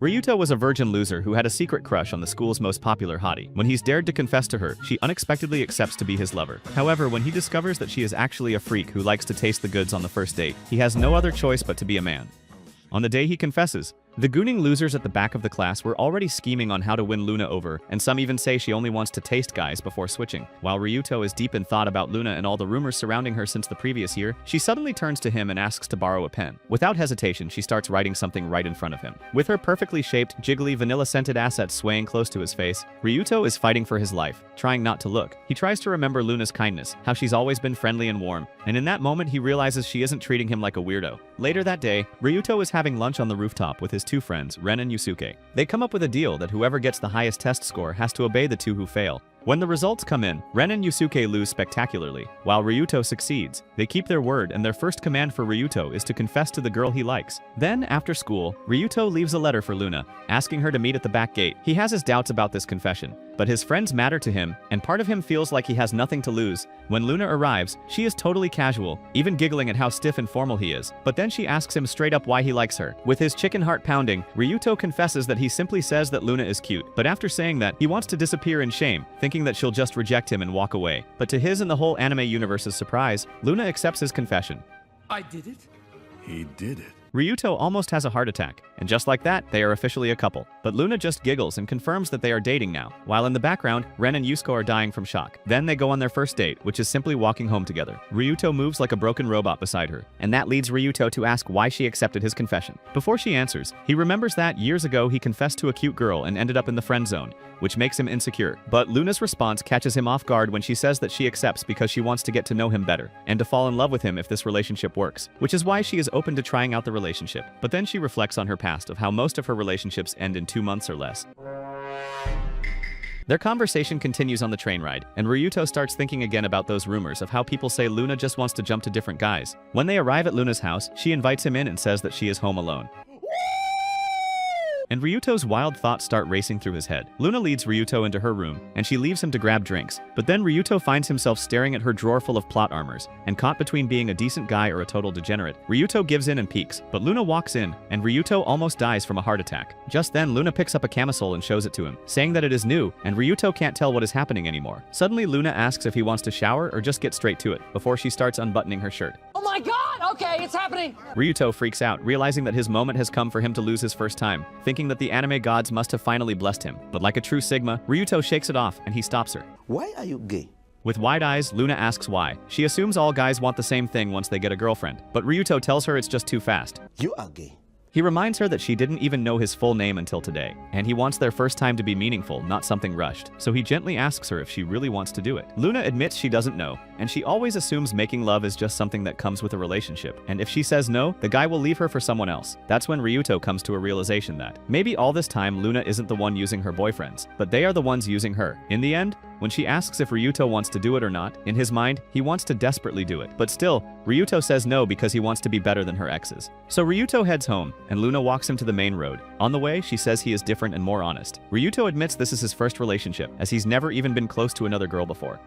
Ryuto was a virgin loser who had a secret crush on the school's most popular hottie. When he's dared to confess to her, she unexpectedly accepts to be his lover. However, when he discovers that she is actually a freak who likes to taste the goods on the first date, he has no other choice but to be a man. On the day he confesses, the gooning losers at the back of the class were already scheming on how to win Luna over, and some even say she only wants to taste guys before switching. While Ryuto is deep in thought about Luna and all the rumors surrounding her since the previous year, she suddenly turns to him and asks to borrow a pen. Without hesitation, she starts writing something right in front of him. With her perfectly shaped, jiggly, vanilla-scented assets swaying close to his face, Ryuto is fighting for his life, trying not to look. He tries to remember Luna's kindness, how she's always been friendly and warm, and in that moment he realizes she isn't treating him like a weirdo. Later that day, Ryuto is having lunch on the rooftop with his two friends, Ren and Yusuke. They come up with a deal that whoever gets the highest test score has to obey the two who fail. When the results come in, Ren and Yusuke lose spectacularly, while Ryuto succeeds. They keep their word, and their first command for Ryuto is to confess to the girl he likes. Then, after school, Ryuto leaves a letter for Luna, asking her to meet at the back gate. He has his doubts about this confession, but his friends matter to him, and part of him feels like he has nothing to lose. When Luna arrives, she is totally casual, even giggling at how stiff and formal he is. But then she asks him straight up why he likes her. With his chicken heart pounding, Ryuto confesses that he simply says that Luna is cute, but after saying that, he wants to disappear in shame, thinking that she'll just reject him and walk away. But to his and the whole anime universe's surprise, Luna accepts his confession. I did it? He did it. Ryuto almost has a heart attack, and just like that, they are officially a couple. But Luna just giggles and confirms that they are dating now, while in the background, Ren and Yusuke are dying from shock. Then they go on their first date, which is simply walking home together. Ryuto moves like a broken robot beside her, and that leads Ryuto to ask why she accepted his confession. Before she answers, he remembers that years ago he confessed to a cute girl and ended up in the friend zone, which makes him insecure. But Luna's response catches him off guard when she says that she accepts because she wants to get to know him better, and to fall in love with him if this relationship works, which is why she is open to trying out the relationship. But then she reflects on her past of how most of her relationships end in 2 months or less. Their conversation continues on the train ride, and Ryuto starts thinking again about those rumors of how people say Luna just wants to jump to different guys. When they arrive at Luna's house, she invites him in and says that she is home alone. And Ryuto's wild thoughts start racing through his head. Luna leads Ryuto into her room, and she leaves him to grab drinks. But then Ryuto finds himself staring at her drawer full of plot armors, and caught between being a decent guy or a total degenerate. Ryuto gives in and peeks, but Luna walks in, and Ryuto almost dies from a heart attack. Just then, Luna picks up a camisole and shows it to him, saying that it is new, and Ryuto can't tell what is happening anymore. Suddenly, Luna asks if he wants to shower or just get straight to it, before she starts unbuttoning her shirt. Oh my god! Okay, it's happening! Ryuto freaks out, realizing that his moment has come for him to lose his first time, thinking that the anime gods must have finally blessed him. But like a true Sigma, Ryuto shakes it off, and he stops her. Why are you gay? With wide eyes, Luna asks why. She assumes all guys want the same thing once they get a girlfriend, but Ryuto tells her it's just too fast. You are gay. He reminds her that she didn't even know his full name until today, and he wants their first time to be meaningful, not something rushed. So he gently asks her if she really wants to do it. Luna admits she doesn't know, and she always assumes making love is just something that comes with a relationship. And if she says no, the guy will leave her for someone else. That's when Ryuto comes to a realization that maybe all this time Luna isn't the one using her boyfriends, but they are the ones using her. In the end, when she asks if Ryuto wants to do it or not, in his mind, he wants to desperately do it. But still, Ryuto says no because he wants to be better than her exes. So Ryuto heads home, and Luna walks him to the main road. On the way, she says he is different and more honest. Ryuto admits this is his first relationship, as he's never even been close to another girl before.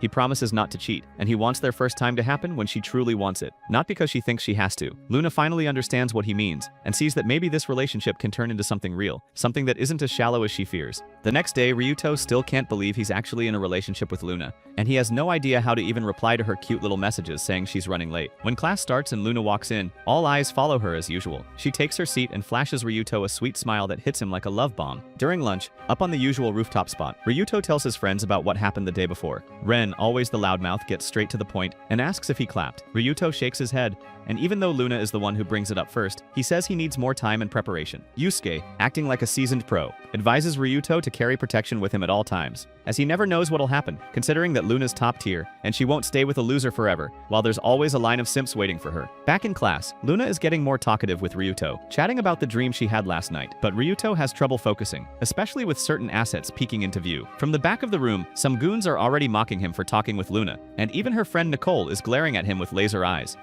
He promises not to cheat, and he wants their first time to happen when she truly wants it, not because she thinks she has to. Luna finally understands what he means, and sees that maybe this relationship can turn into something real, something that isn't as shallow as she fears. The next day, Ryuto still can't believe he's actually in a relationship with Luna, and he has no idea how to even reply to her cute little messages saying she's running late. When class starts and Luna walks in, all eyes follow her as usual. She takes her seat and flashes Ryuto a sweet smile that hits him like a love bomb. During lunch, up on the usual rooftop spot, Ryuto tells his friends about what happened the day before. Ren, always the loudmouth, gets straight to the point and asks if he clapped. Ryuto shakes his head, and even though Luna is the one who brings it up first, he says he needs more time and preparation. Yusuke, acting like a seasoned pro, advises Ryuto to carry protection with him at all times, as he never knows what'll happen, considering that Luna's top tier, and she won't stay with a loser forever, while there's always a line of simps waiting for her. Back in class, Luna is getting more talkative with Ryuto, chatting about the dream she had last night, but Ryuto has trouble focusing, especially with certain assets peeking into view. From the back of the room, some goons are already mocking him for talking with Luna, and even her friend Nicole is glaring at him with laser eyes.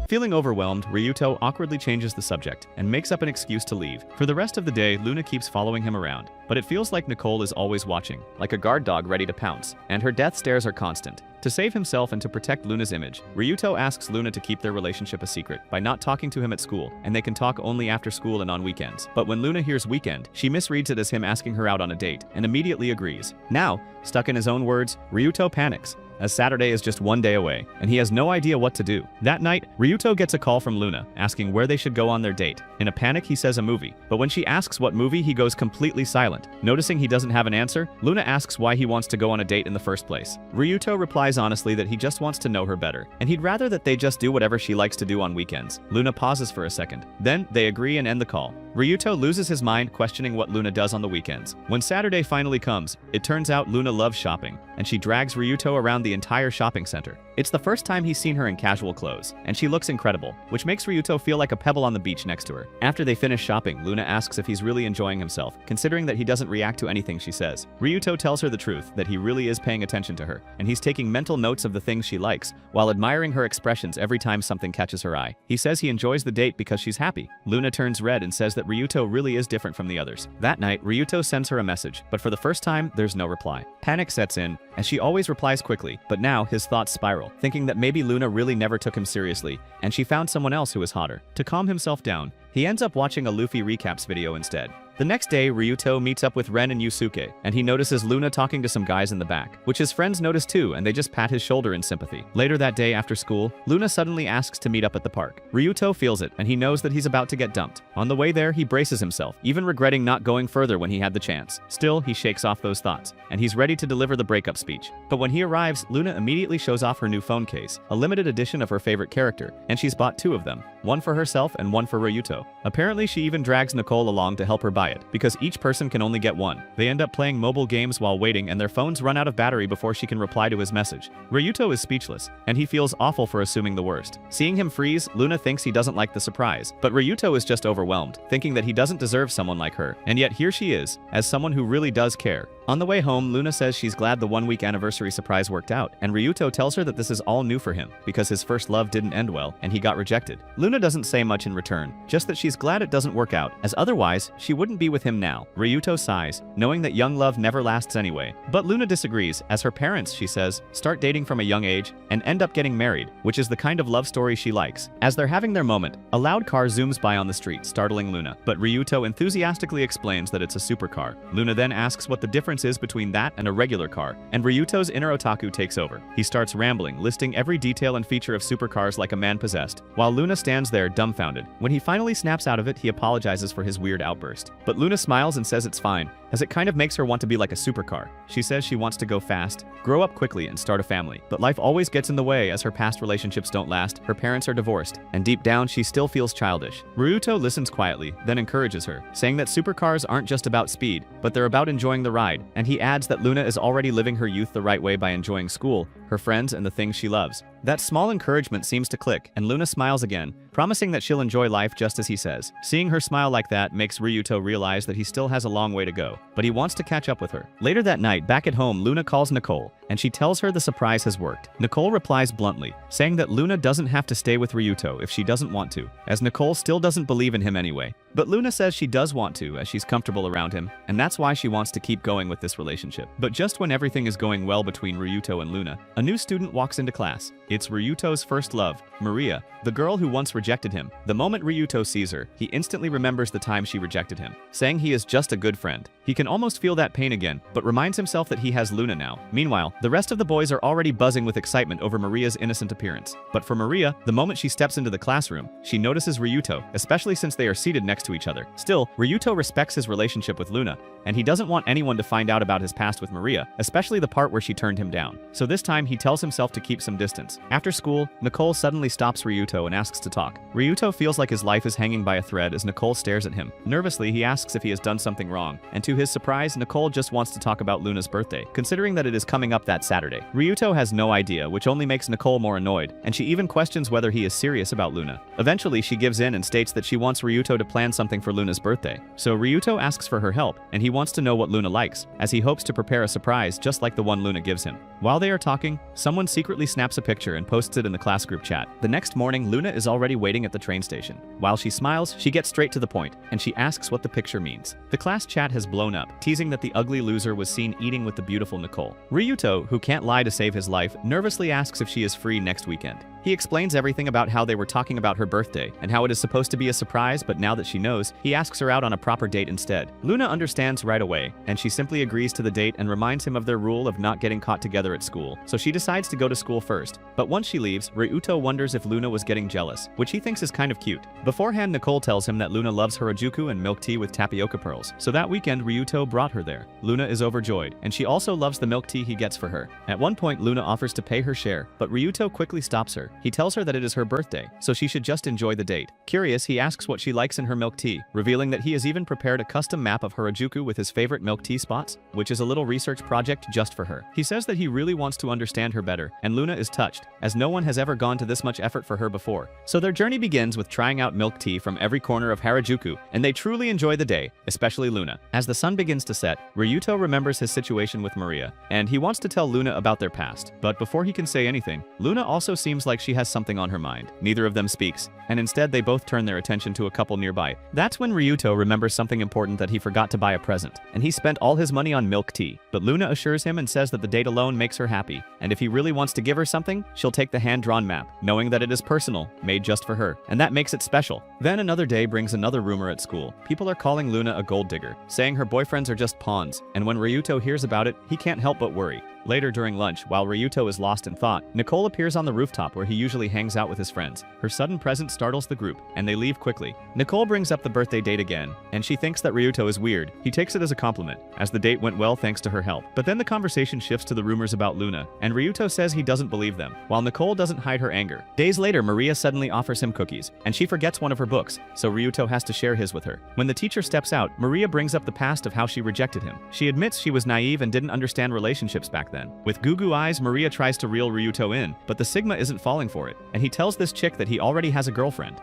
Feeling overwhelmed, Ryuto awkwardly changes the subject and makes up an excuse to leave. For the rest of the day, Luna keeps following him around, but it feels like Nicole is always watching, like a guard dog ready to pounce, and her death stares are constant. To save himself and to protect Luna's image, Ryuto asks Luna to keep their relationship a secret by not talking to him at school, and they can talk only after school and on weekends. But when Luna hears weekend, she misreads it as him asking her out on a date and immediately agrees. Now, stuck in his own words, Ryuto panics, as Saturday is just one day away, and he has no idea what to do. That night, Ryuto gets a call from Luna, asking where they should go on their date. In a panic, he says a movie, but when she asks what movie, he goes completely silent. Noticing he doesn't have an answer, Luna asks why he wants to go on a date in the first place. Ryuto replies honestly that he just wants to know her better, and he'd rather that they just do whatever she likes to do on weekends. Luna pauses for a second. Then, they agree and end the call. Ryuto loses his mind questioning what Luna does on the weekends. When Saturday finally comes, it turns out Luna loves shopping, and she drags Ryuto around the entire shopping center. It's the first time he's seen her in casual clothes, and she looks incredible, which makes Ryuto feel like a pebble on the beach next to her. After they finish shopping, Luna asks if he's really enjoying himself, considering that he doesn't react to anything she says. Ryuto tells her the truth, that he really is paying attention to her, and he's taking mental notes of the things she likes, while admiring her expressions every time something catches her eye. He says he enjoys the date because she's happy. Luna turns red and says that Ryuto really is different from the others. That night, Ryuto sends her a message, but for the first time, there's no reply. Panic sets in, as she always replies quickly, but now his thoughts spiral, thinking that maybe Luna really never took him seriously, and she found someone else who is hotter. To calm himself down, he ends up watching a Luffy recaps video instead. The next day, Ryuto meets up with Ren and Yusuke, and he notices Luna talking to some guys in the back, which his friends notice too, and they just pat his shoulder in sympathy. Later that day after school, Luna suddenly asks to meet up at the park. Ryuto feels it, and he knows that he's about to get dumped. On the way there, he braces himself, even regretting not going further when he had the chance. Still, he shakes off those thoughts, and he's ready to deliver the breakup speech. But when he arrives, Luna immediately shows off her new phone case, a limited edition of her favorite character, and she's bought 2 of them, one for herself and one for Ryuto. Apparently, she even drags Nicole along to help her buy it, because each person can only get one. They end up playing mobile games while waiting, and their phones run out of battery before she can reply to his message. Ryuto is speechless, and he feels awful for assuming the worst. Seeing him freeze, Luna thinks he doesn't like the surprise, but Ryuto is just overwhelmed, thinking that he doesn't deserve someone like her. And yet here she is, as someone who really does care. On the way home, Luna says she's glad the 1-week anniversary surprise worked out, and Ryuto tells her that this is all new for him, because his first love didn't end well, and he got rejected. Luna doesn't say much in return, just that she's glad it doesn't work out, as otherwise, she wouldn't be with him now. Ryuto sighs, knowing that young love never lasts anyway. But Luna disagrees, as her parents, she says, start dating from a young age, and end up getting married, which is the kind of love story she likes. As they're having their moment, a loud car zooms by on the street, startling Luna, but Ryuto enthusiastically explains that it's a supercar. Luna then asks what the difference is between that and a regular car, and Ryuto's inner otaku takes over. He starts rambling, listing every detail and feature of supercars like a man possessed, while Luna stands there dumbfounded. When he finally snaps out of it, he apologizes for his weird outburst. But Luna smiles and says it's fine, as it kind of makes her want to be like a supercar. She says she wants to go fast, grow up quickly, and start a family. But life always gets in the way, as her past relationships don't last, her parents are divorced, and deep down she still feels childish. Ryuto listens quietly, then encourages her, saying that supercars aren't just about speed, but they're about enjoying the ride, and he adds that Luna is already living her youth the right way by enjoying school, her friends, and the things she loves. That small encouragement seems to click, and Luna smiles again, promising that she'll enjoy life just as he says. Seeing her smile like that makes Ryuto realize that he still has a long way to go, but he wants to catch up with her. Later that night, back at home, Luna calls Nicole, and she tells her the surprise has worked. Nicole replies bluntly, saying that Luna doesn't have to stay with Ryuto if she doesn't want to, as Nicole still doesn't believe in him anyway. But Luna says she does want to, as she's comfortable around him, and that's why she wants to keep going with this relationship. But just when everything is going well between Ryuto and Luna, a new student walks into class. It's Ryuto's first love, Maria, the girl who once rejected him. The moment Ryuto sees her, he instantly remembers the time she rejected him, saying he is just a good friend. He can almost feel that pain again, but reminds himself that he has Luna now. Meanwhile, the rest of the boys are already buzzing with excitement over Maria's innocent appearance. But for Maria, the moment she steps into the classroom, she notices Ryuto, especially since they are seated next to each other. Still, Ryuto respects his relationship with Luna, and he doesn't want anyone to find out about his past with Maria, especially the part where she turned him down. So this time, he tells himself to keep some distance. After school, Nicole suddenly stops Ryuto and asks to talk. Ryuto feels like his life is hanging by a thread as Nicole stares at him. Nervously, he asks if he has done something wrong, and to his surprise, Nicole just wants to talk about Luna's birthday, considering that it is coming up that Saturday. Ryuto has no idea, which only makes Nicole more annoyed, and she even questions whether he is serious about Luna. Eventually, she gives in and states that she wants Ryuto to plan something for Luna's birthday. So Ryuto asks for her help, and he wants to know what Luna likes, as he hopes to prepare a surprise just like the one Luna gives him. While they are talking, someone secretly snaps a picture and posts it in the class group chat. The next morning, Luna is already waiting at the train station. While she smiles, she gets straight to the point, and she asks what the picture means. The class chat has blown up, teasing that the ugly loser was seen eating with the beautiful Nicole. Ryuto, who can't lie to save his life, nervously asks if she is free next weekend. He explains everything about how they were talking about her birthday and how it is supposed to be a surprise, but now that she knows, he asks her out on a proper date instead. Luna understands right away, and she simply agrees to the date and reminds him of their rule of not getting caught together at school, so she decides to go to school first. But once she leaves, Ryuto wonders if Luna was getting jealous, which he thinks is kind of cute. Beforehand, Nicole tells him that Luna loves Harajuku and milk tea with tapioca pearls, so that weekend Ryuto brought her there. Luna is overjoyed, and she also loves the milk tea he gets for her. At one point, Luna offers to pay her share, but Ryuto quickly stops her. He tells her that it is her birthday, so she should just enjoy the date. Curious, he asks what she likes in her milk tea, revealing that he has even prepared a custom map of Harajuku with his favorite milk tea spots, which is a little research project just for her. He says that he really wants to understand her better, and Luna is touched, as no one has ever gone to this much effort for her before. So their journey begins with trying out milk tea from every corner of Harajuku, and they truly enjoy the day, especially Luna. As the sun begins to set, Ryuto remembers his situation with Maria, and he wants to tell Luna about their past. But before he can say anything, Luna also seems like she has something on her mind. Neither of them speaks, and instead they both turn their attention to a couple nearby. That's when Ryuto remembers something important, that he forgot to buy a present, and he spent all his money on milk tea. But Luna assures him and says that the date alone makes her happy, and if he really wants to give her something, she'll take the hand-drawn map, knowing that it is personal, made just for her, and that makes it special. Then another day brings another rumor at school. People are calling Luna a gold digger, saying her boyfriends are just pawns, and when Ryuto hears about it, he can't help but worry. Later during lunch, while Ryuto is lost in thought, Nicole appears on the rooftop where he usually hangs out with his friends. Her sudden presence startles the group, and they leave quickly. Nicole brings up the birthday date again, and she thinks that Ryuto is weird. He takes it as a compliment, as the date went well thanks to her help. But then the conversation shifts to the rumors about Luna, and Ryuto says he doesn't believe them, while Nicole doesn't hide her anger. Days later, Maria suddenly offers him cookies, and she forgets one of her books, so Ryuto has to share his with her. When the teacher steps out, Maria brings up the past of how she rejected him. She admits she was naive and didn't understand relationships back then. With goo-goo eyes, Maria tries to reel Ryuto in, but the Sigma isn't falling for it, and he tells this chick that he already has a girlfriend.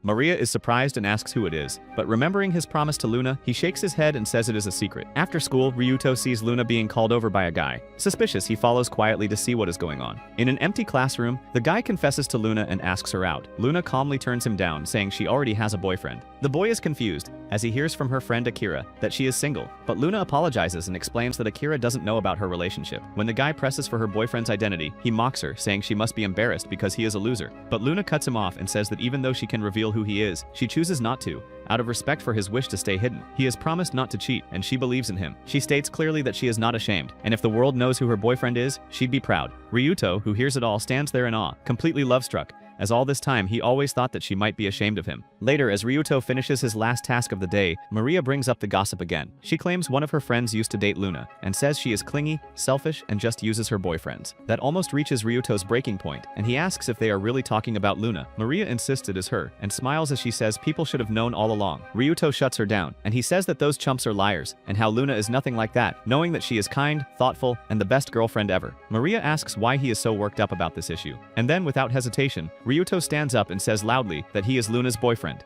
Maria is surprised and asks who it is, but remembering his promise to Luna, he shakes his head and says it is a secret. After school, Ryuto sees Luna being called over by a guy. Suspicious, he follows quietly to see what is going on. In an empty classroom, the guy confesses to Luna and asks her out. Luna calmly turns him down, saying she already has a boyfriend. The boy is confused, as he hears from her friend Akira that she is single, but Luna apologizes and explains that Akira doesn't know about her relationship. When the guy presses for her boyfriend's identity, he mocks her, saying she must be embarrassed because he is a loser. But Luna cuts him off and says that even though she can reveal who he is, she chooses not to, out of respect for his wish to stay hidden. He has promised not to cheat, and she believes in him. She states clearly that she is not ashamed, and if the world knows who her boyfriend is, she'd be proud. Ryuto, who hears it all, stands there in awe, completely love-struck, as all this time he always thought that she might be ashamed of him. Later, as Ryuto finishes his last task of the day, Maria brings up the gossip again. She claims one of her friends used to date Luna, and says she is clingy, selfish, and just uses her boyfriends. That almost reaches Ryuto's breaking point, and he asks if they are really talking about Luna. Maria insists it is her, and smiles as she says people should have known all along. Ryuto shuts her down, and he says that those chumps are liars, and how Luna is nothing like that, knowing that she is kind, thoughtful, and the best girlfriend ever. Maria asks why he is so worked up about this issue, and then without hesitation, Ryuto stands up and says loudly that he is Luna's boyfriend.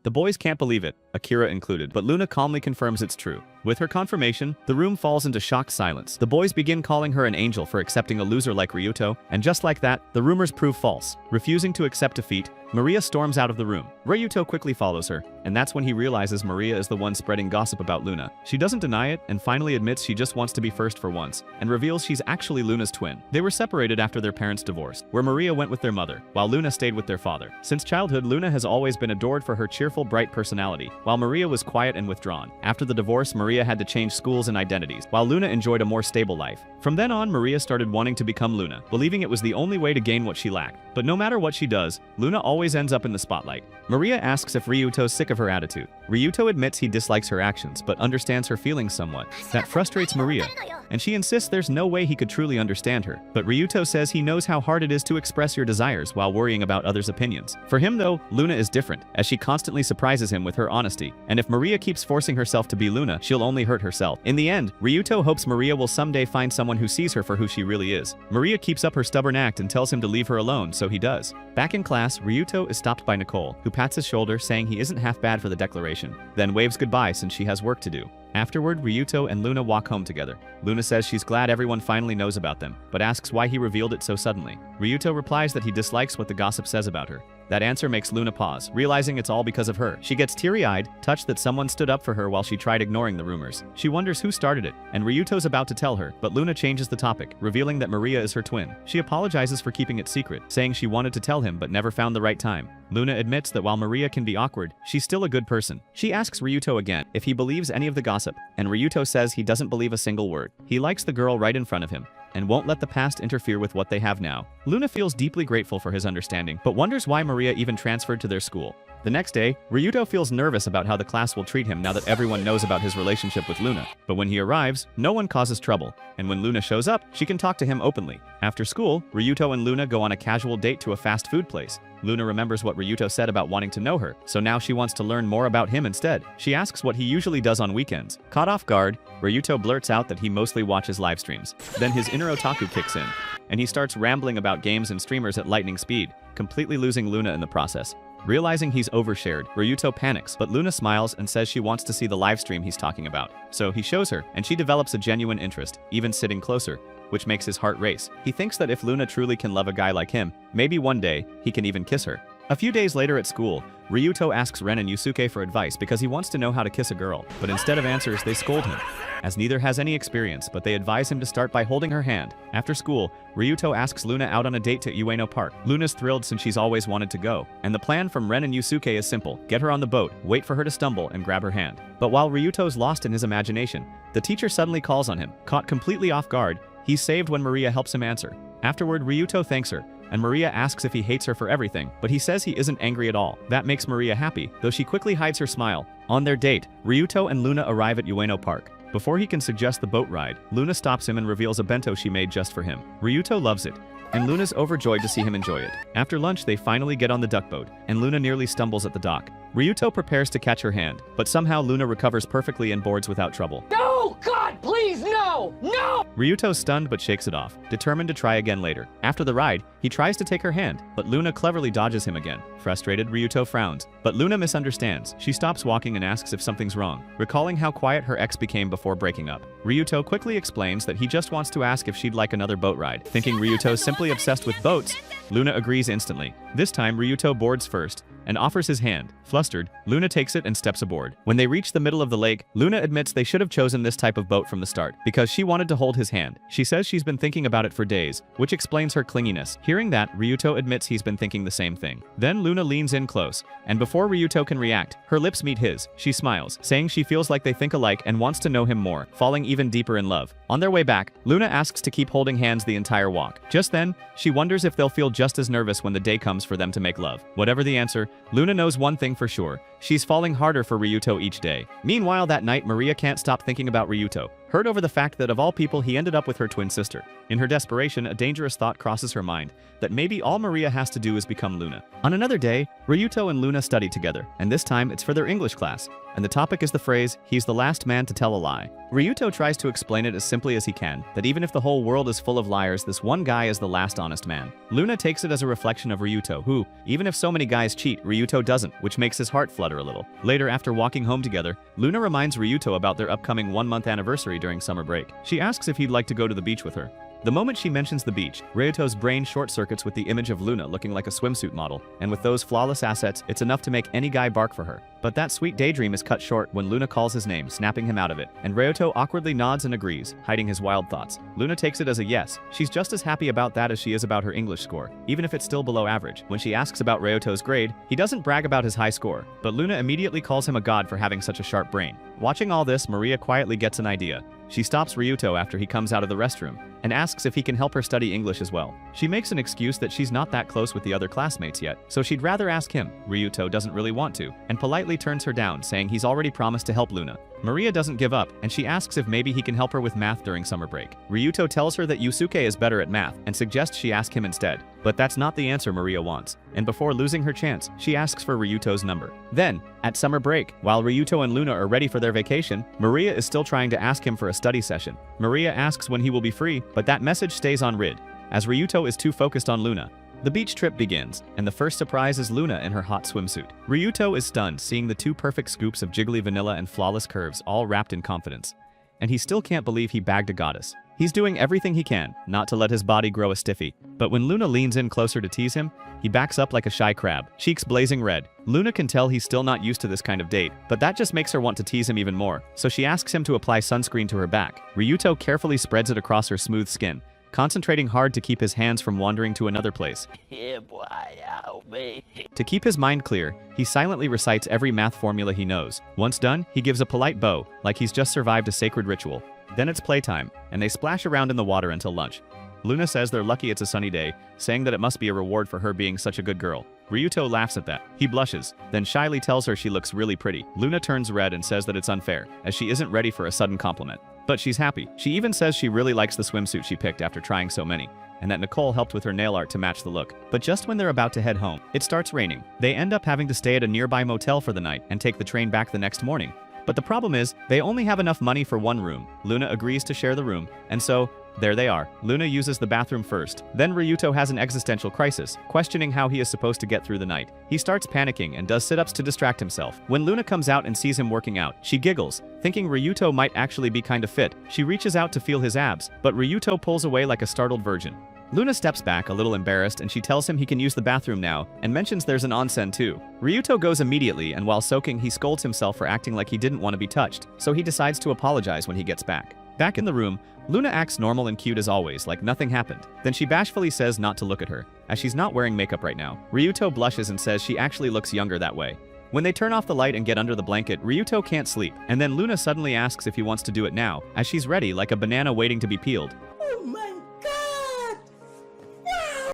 The boys can't believe it, Akira included, but Luna calmly confirms it's true. With her confirmation, the room falls into shocked silence. The boys begin calling her an angel for accepting a loser like Ryuto, and just like that, the rumors prove false. Refusing to accept defeat, Maria storms out of the room. Ryuto quickly follows her, and that's when he realizes Maria is the one spreading gossip about Luna. She doesn't deny it, and finally admits she just wants to be first for once, and reveals she's actually Luna's twin. They were separated after their parents divorced, where Maria went with their mother, while Luna stayed with their father. Since childhood, Luna has always been adored for her cheerful, bright personality, while Maria was quiet and withdrawn. After the divorce, Maria had to change schools and identities, while Luna enjoyed a more stable life. From then on, Maria started wanting to become Luna, believing it was the only way to gain what she lacked. But no matter what she does, Luna always ends up in the spotlight. Maria asks if Ryuto's sick of her attitude. Ryuto admits he dislikes her actions, but understands her feelings somewhat. That frustrates Maria, and she insists there's no way he could truly understand her. But Ryuto says he knows how hard it is to express your desires while worrying about others' opinions. For him though, Luna is different, as she constantly surprises him with her honesty, and if Maria keeps forcing herself to be Luna, she'll only hurt herself. In the end, Ryuto hopes Maria will someday find someone who sees her for who she really is. Maria keeps up her stubborn act and tells him to leave her alone, so he does. Back in class, Ryuto is stopped by Nicole, who pats his shoulder saying he isn't half bad for the declaration, then waves goodbye since she has work to do. Afterward, Ryuto and Luna walk home together. Luna says she's glad everyone finally knows about them, but asks why he revealed it so suddenly. Ryuto replies that he dislikes what the gossip says about her. That answer makes Luna pause, realizing it's all because of her. She gets teary-eyed, touched that someone stood up for her while she tried ignoring the rumors. She wonders who started it, and Ryuto's about to tell her, but Luna changes the topic, revealing that Maria is her twin. She apologizes for keeping it secret, saying she wanted to tell him but never found the right time. Luna admits that while Maria can be awkward, she's still a good person. She asks Ryuto again if he believes any of the gossip, and Ryuto says he doesn't believe a single word. He likes the girl right in front of him, and won't let the past interfere with what they have now. Luna feels deeply grateful for his understanding, but wonders why Maria even transferred to their school. The next day, Ryuto feels nervous about how the class will treat him now that everyone knows about his relationship with Luna. But when he arrives, no one causes trouble, and when Luna shows up, she can talk to him openly. After school, Ryuto and Luna go on a casual date to a fast food place. Luna remembers what Ryuto said about wanting to know her, so now she wants to learn more about him instead. She asks what he usually does on weekends. Caught off guard, Ryuto blurts out that he mostly watches live streams. Then his inner otaku kicks in, and he starts rambling about games and streamers at lightning speed, completely losing Luna in the process. Realizing he's overshared, Ryuto panics, but Luna smiles and says she wants to see the live stream he's talking about. So he shows her, and she develops a genuine interest, even sitting closer, which makes his heart race. He thinks that if Luna truly can love a guy like him, maybe one day, he can even kiss her. A few days later at school, Ryuto asks Ren and Yusuke for advice because he wants to know how to kiss a girl, but instead of answers, they scold him, as neither has any experience, but they advise him to start by holding her hand. After school, Ryuto asks Luna out on a date to Ueno Park. Luna's thrilled since she's always wanted to go, and the plan from Ren and Yusuke is simple: get her on the boat, wait for her to stumble, and grab her hand. But while Ryuto's lost in his imagination, the teacher suddenly calls on him. Caught completely off guard, he's saved when Maria helps him answer. Afterward, Ryuto thanks her, and Maria asks if he hates her for everything, but he says he isn't angry at all. That makes Maria happy, though she quickly hides her smile. On their date, Ryuto and Luna arrive at Ueno Park. Before he can suggest the boat ride, Luna stops him and reveals a bento she made just for him. Ryuto loves it, and Luna's overjoyed to see him enjoy it. After lunch, they finally get on the duck boat, and Luna nearly stumbles at the dock. Ryuto prepares to catch her hand, but somehow Luna recovers perfectly and boards without trouble. No! God, please, no! No! Ryuto's stunned but shakes it off, determined to try again later. After the ride, he tries to take her hand, but Luna cleverly dodges him again. Frustrated, Ryuto frowns, but Luna misunderstands. She stops walking and asks if something's wrong, recalling how quiet her ex became before breaking up. Ryuto quickly explains that he just wants to ask if she'd like another boat ride. Thinking Ryuto's simply obsessed with boats, Luna agrees instantly. This time, Ryuto boards first and offers his hand. Flustered, Luna takes it and steps aboard. When they reach the middle of the lake, Luna admits they should have chosen this type of boat from the start, because she wanted to hold his hand. She says she's been thinking about it for days, which explains her clinginess. Hearing that, Ryuto admits he's been thinking the same thing. Then Luna leans in close, and before Ryuto can react, her lips meet his. She smiles, saying she feels like they think alike and wants to know him more, falling even deeper in love. On their way back, Luna asks to keep holding hands the entire walk. Just then, she wonders if they'll feel just as nervous when the day comes for them to make love. Whatever the answer, Luna knows one thing for sure: she's falling harder for Ryuto each day. Meanwhile, that night, Maria can't stop thinking about Ryuto, hurt over the fact that of all people he ended up with her twin sister. In her desperation, a dangerous thought crosses her mind, that maybe all Maria has to do is become Luna. On another day, Ryuto and Luna study together, and this time it's for their English class, and the topic is the phrase, "he's the last man to tell a lie." Ryuto tries to explain it as simply as he can, that even if the whole world is full of liars, this one guy is the last honest man. Luna takes it as a reflection of Ryuto, who, even if so many guys cheat, Ryuto doesn't, which makes his heart flutter a little. Later, after walking home together, Luna reminds Ryuto about their upcoming one-month anniversary during summer break. She asks if he'd like to go to the beach with her. The moment she mentions the beach, Ryuto's brain short-circuits with the image of Luna looking like a swimsuit model, and with those flawless assets, it's enough to make any guy bark for her. But that sweet daydream is cut short when Luna calls his name, snapping him out of it, and Ryuto awkwardly nods and agrees, hiding his wild thoughts. Luna takes it as a yes. She's just as happy about that as she is about her English score, even if it's still below average. When she asks about Ryuto's grade, he doesn't brag about his high score, but Luna immediately calls him a god for having such a sharp brain. Watching all this, Maria quietly gets an idea. She stops Ryuto after he comes out of the restroom, and asks if he can help her study English as well. She makes an excuse that she's not that close with the other classmates yet, so she'd rather ask him. Ryuto doesn't really want to, and politely turns her down, saying he's already promised to help Luna. Maria doesn't give up, and she asks if maybe he can help her with math during summer break. Ryuto tells her that Yusuke is better at math, and suggests she ask him instead. But that's not the answer Maria wants, and before losing her chance, she asks for Ryuto's number. Then, at summer break, while Ryuto and Luna are ready for their vacation, Maria is still trying to ask him for a study session. Maria asks when he will be free, but that message stays on read, as Ryuto is too focused on Luna. The beach trip begins, and the first surprise is Luna in her hot swimsuit. Ryuto is stunned seeing the two perfect scoops of jiggly vanilla and flawless curves all wrapped in confidence. And he still can't believe he bagged a goddess. He's doing everything he can not to let his body grow a stiffy, but when Luna leans in closer to tease him, he backs up like a shy crab, cheeks blazing red. Luna can tell he's still not used to this kind of date, but that just makes her want to tease him even more, so she asks him to apply sunscreen to her back. Ryuto carefully spreads it across her smooth skin, concentrating hard to keep his hands from wandering to another place. Yeah, boy, help me. To keep his mind clear, he silently recites every math formula he knows. Once done, he gives a polite bow, like he's just survived a sacred ritual. Then it's playtime, and they splash around in the water until lunch. Luna says they're lucky it's a sunny day, saying that it must be a reward for her being such a good girl. Ryuto laughs at that. He blushes, then shyly tells her she looks really pretty. Luna turns red and says that it's unfair, as she isn't ready for a sudden compliment. But she's happy. She even says she really likes the swimsuit she picked after trying so many, and that Nicole helped with her nail art to match the look. But just when they're about to head home, it starts raining. They end up having to stay at a nearby motel for the night and take the train back the next morning. But the problem is, they only have enough money for one room. Luna agrees to share the room, and so, there they are. Luna uses the bathroom first. Then Ryuto has an existential crisis, questioning how he is supposed to get through the night. He starts panicking and does sit-ups to distract himself. When Luna comes out and sees him working out, she giggles, thinking Ryuto might actually be kinda fit. She reaches out to feel his abs, but Ryuto pulls away like a startled virgin. Luna steps back, a little embarrassed, and she tells him he can use the bathroom now, and mentions there's an onsen too. Ryuto goes immediately, and while soaking, he scolds himself for acting like he didn't want to be touched, so he decides to apologize when he gets back. Back in the room, Luna acts normal and cute as always, like nothing happened. Then she bashfully says not to look at her, as she's not wearing makeup right now. Ryuto blushes and says she actually looks younger that way. When they turn off the light and get under the blanket, Ryuto can't sleep, and then Luna suddenly asks if he wants to do it now, as she's ready like a banana waiting to be peeled. Oh my god!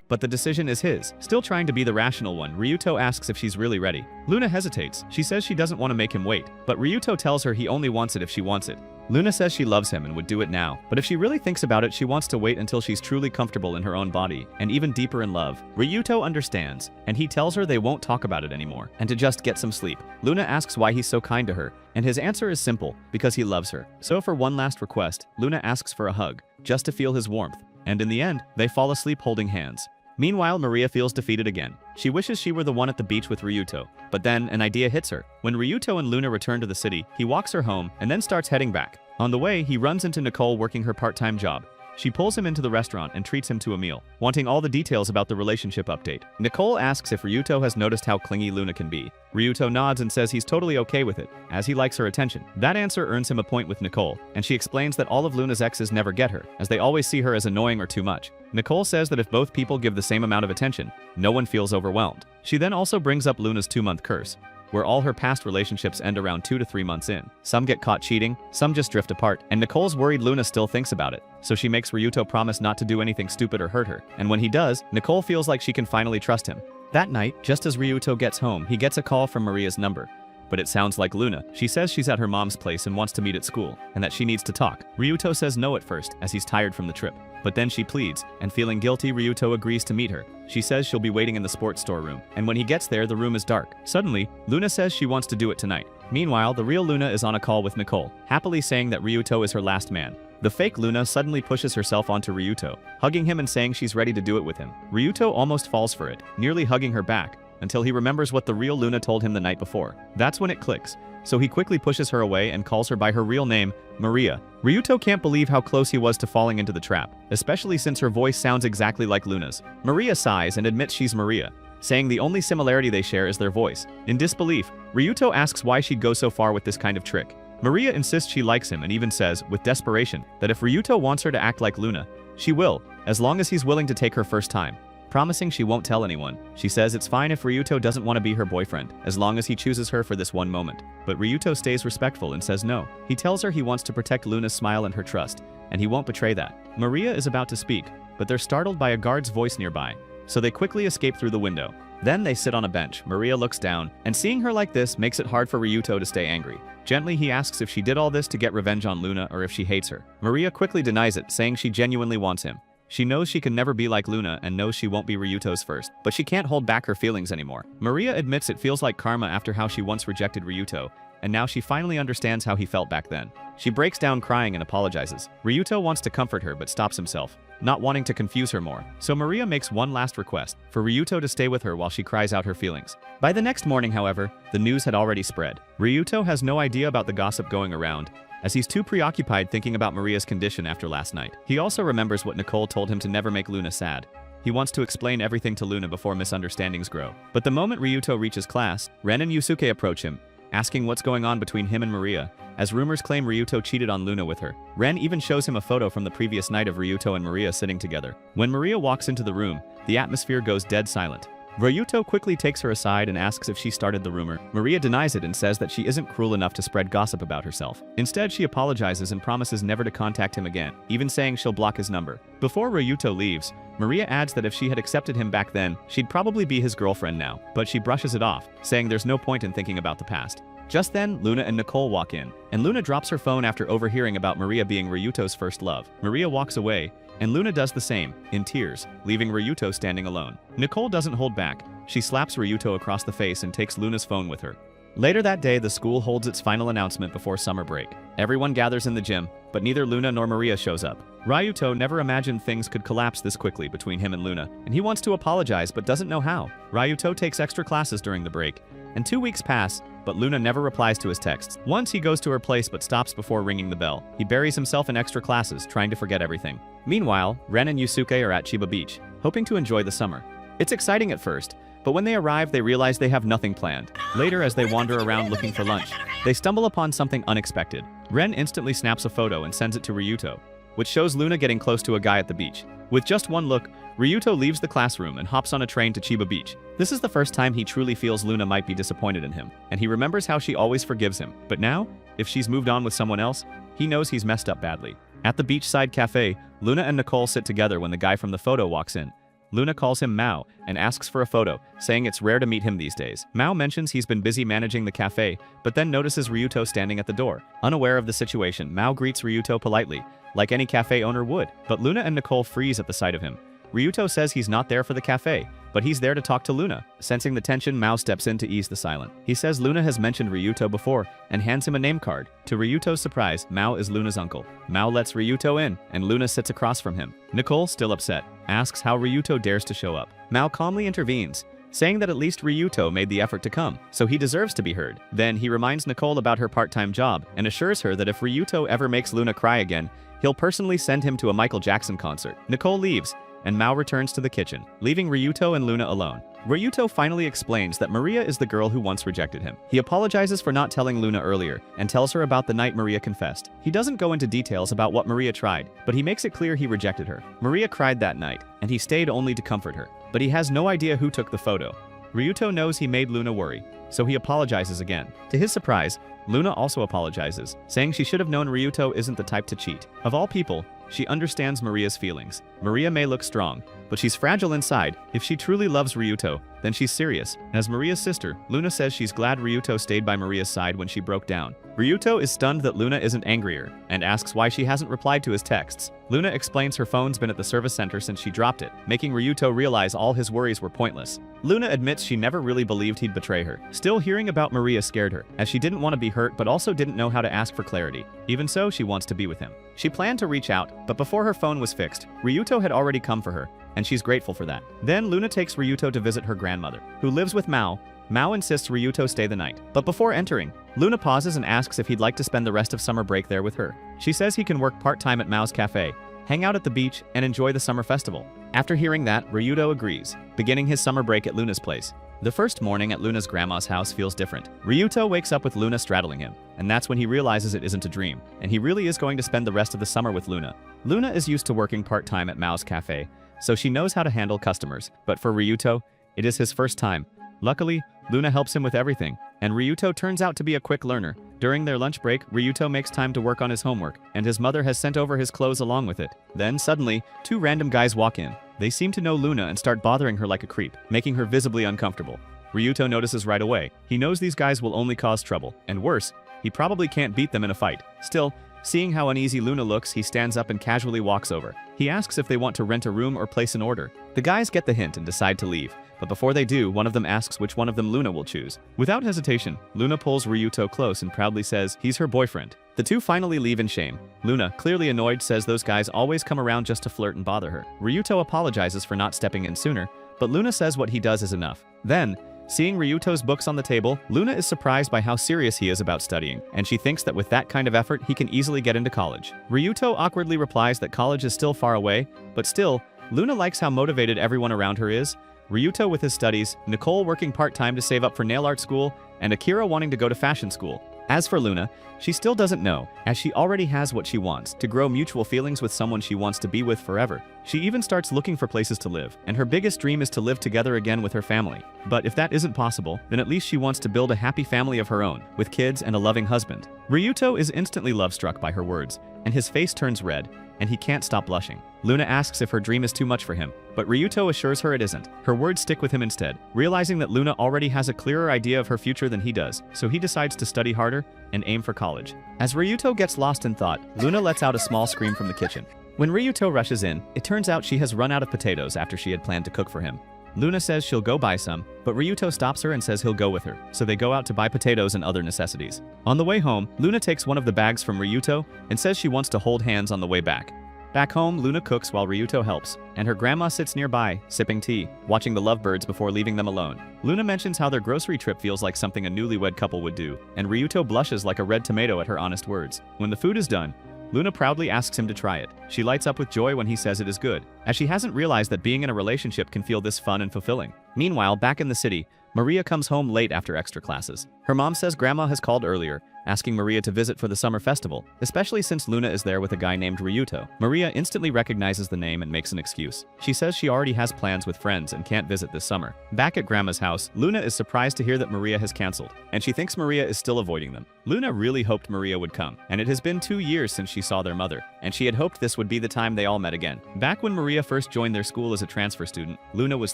But the decision is his. Still trying to be the rational one, Ryuto asks if she's really ready. Luna hesitates. She says she doesn't want to make him wait, but Ryuto tells her he only wants it if she wants it. Luna says she loves him and would do it now, but if she really thinks about it, she wants to wait until she's truly comfortable in her own body, and even deeper in love. Ryuto understands, and he tells her they won't talk about it anymore, and to just get some sleep. Luna asks why he's so kind to her, and his answer is simple, because he loves her. So for one last request, Luna asks for a hug, just to feel his warmth, and in the end, they fall asleep holding hands. Meanwhile, Maria feels defeated again. She wishes she were the one at the beach with Ryuto, but then an idea hits her. When Ryuto and Luna return to the city, he walks her home and then starts heading back. On the way, he runs into Nicole working her part-time job. She pulls him into the restaurant and treats him to a meal, wanting all the details about the relationship update. Nicole asks if Ryuto has noticed how clingy Luna can be. Ryuto nods and says he's totally okay with it, as he likes her attention. That answer earns him a point with Nicole, and she explains that all of Luna's exes never get her, as they always see her as annoying or too much. Nicole says that if both people give the same amount of attention, no one feels overwhelmed. She then also brings up Luna's 2-month curse, where all her past relationships end around 2 to 3 months in. Some get caught cheating, some just drift apart, and Nicole's worried Luna still thinks about it. So she makes Ryuto promise not to do anything stupid or hurt her, and when he does, Nicole feels like she can finally trust him. That night, just as Ryuto gets home, he gets a call from Maria's number. But it sounds like Luna. She says she's at her mom's place and wants to meet at school, and that she needs to talk. Ryuto says no at first, as he's tired from the trip. But then she pleads, and feeling guilty, Ryuto agrees to meet her. She says she'll be waiting in the sports store room, and when he gets there, the room is dark. Suddenly, Luna says she wants to do it tonight. Meanwhile, the real Luna is on a call with Nicole, happily saying that Ryuto is her last man. The fake Luna suddenly pushes herself onto Ryuto, hugging him and saying she's ready to do it with him. Ryuto almost falls for it, nearly hugging her back, until he remembers what the real Luna told him the night before. That's when it clicks. So he quickly pushes her away and calls her by her real name, Maria. Ryuto can't believe how close he was to falling into the trap, especially since her voice sounds exactly like Luna's. Maria sighs and admits she's Maria, saying the only similarity they share is their voice. In disbelief, Ryuto asks why she'd go so far with this kind of trick. Maria insists she likes him and even says, with desperation, that if Ryuto wants her to act like Luna, she will, as long as he's willing to take her first time. Promising she won't tell anyone, she says it's fine if Ryuto doesn't want to be her boyfriend, as long as he chooses her for this one moment. But Ryuto stays respectful and says no. He tells her he wants to protect Luna's smile and her trust, and he won't betray that. Maria is about to speak, but they're startled by a guard's voice nearby, so they quickly escape through the window. Then they sit on a bench. Maria looks down, and seeing her like this makes it hard for Ryuto to stay angry. Gently, he asks if she did all this to get revenge on Luna or if she hates her. Maria quickly denies it, saying she genuinely wants him. She knows she can never be like Luna and knows she won't be Ryuto's first, but she can't hold back her feelings anymore. Maria admits it feels like karma after how she once rejected Ryuto, and now she finally understands how he felt back then. She breaks down crying and apologizes. Ryuto wants to comfort her but stops himself. not wanting to confuse her more. So Maria makes one last request, for Ryuto to stay with her while she cries out her feelings. By the next morning, however, the news had already spread. Ryuto has no idea about the gossip going around, as he's too preoccupied thinking about Maria's condition after last night. He also remembers what Nicole told him to never make Luna sad. He wants to explain everything to Luna before misunderstandings grow. But the moment Ryuto reaches class, Ren and Yusuke approach him, asking what's going on between him and Maria, as rumors claim Ryuto cheated on Luna with her. Ren even shows him a photo from the previous night of Ryuto and Maria sitting together. When Maria walks into the room, the atmosphere goes dead silent. Ryuto quickly takes her aside and asks if she started the rumor. Maria denies it and says that she isn't cruel enough to spread gossip about herself. Instead, she apologizes and promises never to contact him again, even saying she'll block his number. Before Ryuto leaves, Maria adds that if she had accepted him back then, she'd probably be his girlfriend now, but she brushes it off, saying there's no point in thinking about the past. Just then, Luna and Nicole walk in, and Luna drops her phone after overhearing about Maria being Ryuto's first love. Maria walks away, and Luna does the same, in tears, leaving Ryuto standing alone. Nicole doesn't hold back. She slaps Ryuto across the face and takes Luna's phone with her. Later that day, the school holds its final announcement before summer break. Everyone gathers in the gym, but neither Luna nor Maria shows up. Ryuto never imagined things could collapse this quickly between him and Luna, and he wants to apologize but doesn't know how. Ryuto takes extra classes during the break, and 2 weeks pass, but Luna never replies to his texts. Once he goes to her place but stops before ringing the bell. He buries himself in extra classes, trying to forget everything. Meanwhile, Ren and Yusuke are at Chiba Beach, hoping to enjoy the summer. It's exciting at first, but when they arrive, they realize they have nothing planned. Later, as they wander around looking for lunch, they stumble upon something unexpected. Ren instantly snaps a photo and sends it to Ryuto, which shows Luna getting close to a guy at the beach. With just one look, Ryuto leaves the classroom and hops on a train to Chiba Beach. This is the first time he truly feels Luna might be disappointed in him, and he remembers how she always forgives him. But now, if she's moved on with someone else, he knows he's messed up badly. At the beachside cafe, Luna and Nicole sit together when the guy from the photo walks in. Luna calls him Mao and asks for a photo, saying it's rare to meet him these days. Mao mentions he's been busy managing the cafe, but then notices Ryuto standing at the door. Unaware of the situation, Mao greets Ryuto politely, like any cafe owner would, but Luna and Nicole freeze at the sight of him. Ryuto says he's not there for the cafe, but he's there to talk to Luna. Sensing the tension, Mao steps in to ease the silence. He says Luna has mentioned Ryuto before and hands him a name card. To Ryuto's surprise, Mao is Luna's uncle. Mao lets Ryuto in, and Luna sits across from him. Nicole, still upset, asks how Ryuto dares to show up. Mao calmly intervenes, saying that at least Ryuto made the effort to come, so he deserves to be heard. Then he reminds Nicole about her part-time job and assures her that if Ryuto ever makes Luna cry again, he'll personally send him to a Michael Jackson concert. Nicole leaves, and Mao returns to the kitchen, leaving Ryuto and Luna alone. Ryuto finally explains that Maria is the girl who once rejected him. He apologizes for not telling Luna earlier and tells her about the night Maria confessed. He doesn't go into details about what Maria tried, but he makes it clear he rejected her. Maria cried that night, and he stayed only to comfort her. But he has no idea who took the photo. Ryuto knows he made Luna worry, so he apologizes again. To his surprise, Luna also apologizes, saying she should have known Ryuto isn't the type to cheat. Of all people, she understands Maria's feelings. Maria may look strong, but she's fragile inside. If she truly loves Ryuto, then she's serious. As Maria's sister, Luna says she's glad Ryuto stayed by Maria's side when she broke down. Ryuto is stunned that Luna isn't angrier and asks why she hasn't replied to his texts. Luna explains her phone's been at the service center since she dropped it, making Ryuto realize all his worries were pointless. Luna admits she never really believed he'd betray her. Still, hearing about Maria scared her, as she didn't want to be hurt but also didn't know how to ask for clarity. Even so, she wants to be with him. She planned to reach out, but before her phone was fixed, Ryuto had already come for her, and she's grateful for that. Then Luna takes Ryuto to visit her grandmother, who lives with Mao. Mao insists Ryuto stay the night. But before entering, Luna pauses and asks if he'd like to spend the rest of summer break there with her. She says he can work part-time at Mao's cafe, hang out at the beach, and enjoy the summer festival. After hearing that, Ryuto agrees, beginning his summer break at Luna's place. The first morning at Luna's grandma's house feels different. Ryuto wakes up with Luna straddling him, and that's when he realizes it isn't a dream, and he really is going to spend the rest of the summer with Luna. Luna is used to working part-time at Mao's cafe, so she knows how to handle customers, but for Ryuto, it is his first time. Luckily, Luna helps him with everything, and Ryuto turns out to be a quick learner. During their lunch break, Ryuto makes time to work on his homework, and his mother has sent over his clothes along with it. Then, suddenly, two random guys walk in. They seem to know Luna and start bothering her like a creep, making her visibly uncomfortable. Ryuto notices right away. He knows these guys will only cause trouble, and worse, he probably can't beat them in a fight. Still, Seeing how uneasy Luna looks, he stands up and casually walks over. He asks if they want to rent a room or place an order. The guys get the hint and decide to leave, but before they do, one of them asks which one of them Luna will choose. Without hesitation, Luna pulls Ryuto close and proudly says he's her boyfriend. The two finally leave in shame. Luna, clearly annoyed, says those guys always come around just to flirt and bother her. Ryuto apologizes for not stepping in sooner, but Luna says what he does is enough. Then, seeing Ryuto's books on the table, Luna is surprised by how serious he is about studying, and she thinks that with that kind of effort, he can easily get into college. Ryuto awkwardly replies that college is still far away, but still, Luna likes how motivated everyone around her is. Ryuto with his studies, Nicole working part-time to save up for nail art school, and Akira wanting to go to fashion school. As for Luna, she still doesn't know, as she already has what she wants, to grow mutual feelings with someone she wants to be with forever. She even starts looking for places to live, and her biggest dream is to live together again with her family. But if that isn't possible, then at least she wants to build a happy family of her own, with kids and a loving husband. Ryuto is instantly love-struck by her words, and his face turns red, and he can't stop blushing. Luna asks if her dream is too much for him, but Ryuto assures her it isn't. Her words stick with him instead, realizing that Luna already has a clearer idea of her future than he does, so he decides to study harder and aim for college. As Ryuto gets lost in thought, Luna lets out a small scream from the kitchen. When Ryuto rushes in, it turns out she has run out of potatoes after she had planned to cook for him. Luna says she'll go buy some, but Ryuto stops her and says he'll go with her, so they go out to buy potatoes and other necessities. On the way home, Luna takes one of the bags from Ryuto and says she wants to hold hands on the way back. Back home, Luna cooks while Ryuto helps, and her grandma sits nearby, sipping tea, watching the lovebirds before leaving them alone. Luna mentions how their grocery trip feels like something a newlywed couple would do, and Ryuto blushes like a red tomato at her honest words. When the food is done, Luna proudly asks him to try it. She lights up with joy when he says it is good, as she hasn't realized that being in a relationship can feel this fun and fulfilling. Meanwhile, back in the city, Maria comes home late after extra classes. Her mom says Grandma has called earlier, asking Maria to visit for the summer festival, especially since Luna is there with a guy named Ryuto. Maria instantly recognizes the name and makes an excuse. She says she already has plans with friends and can't visit this summer. Back at Grandma's house, Luna is surprised to hear that Maria has canceled, and she thinks Maria is still avoiding them. Luna really hoped Maria would come, and it has been 2 years since she saw their mother, and she had hoped this would be the time they all met again. Back when Maria first joined their school as a transfer student, Luna was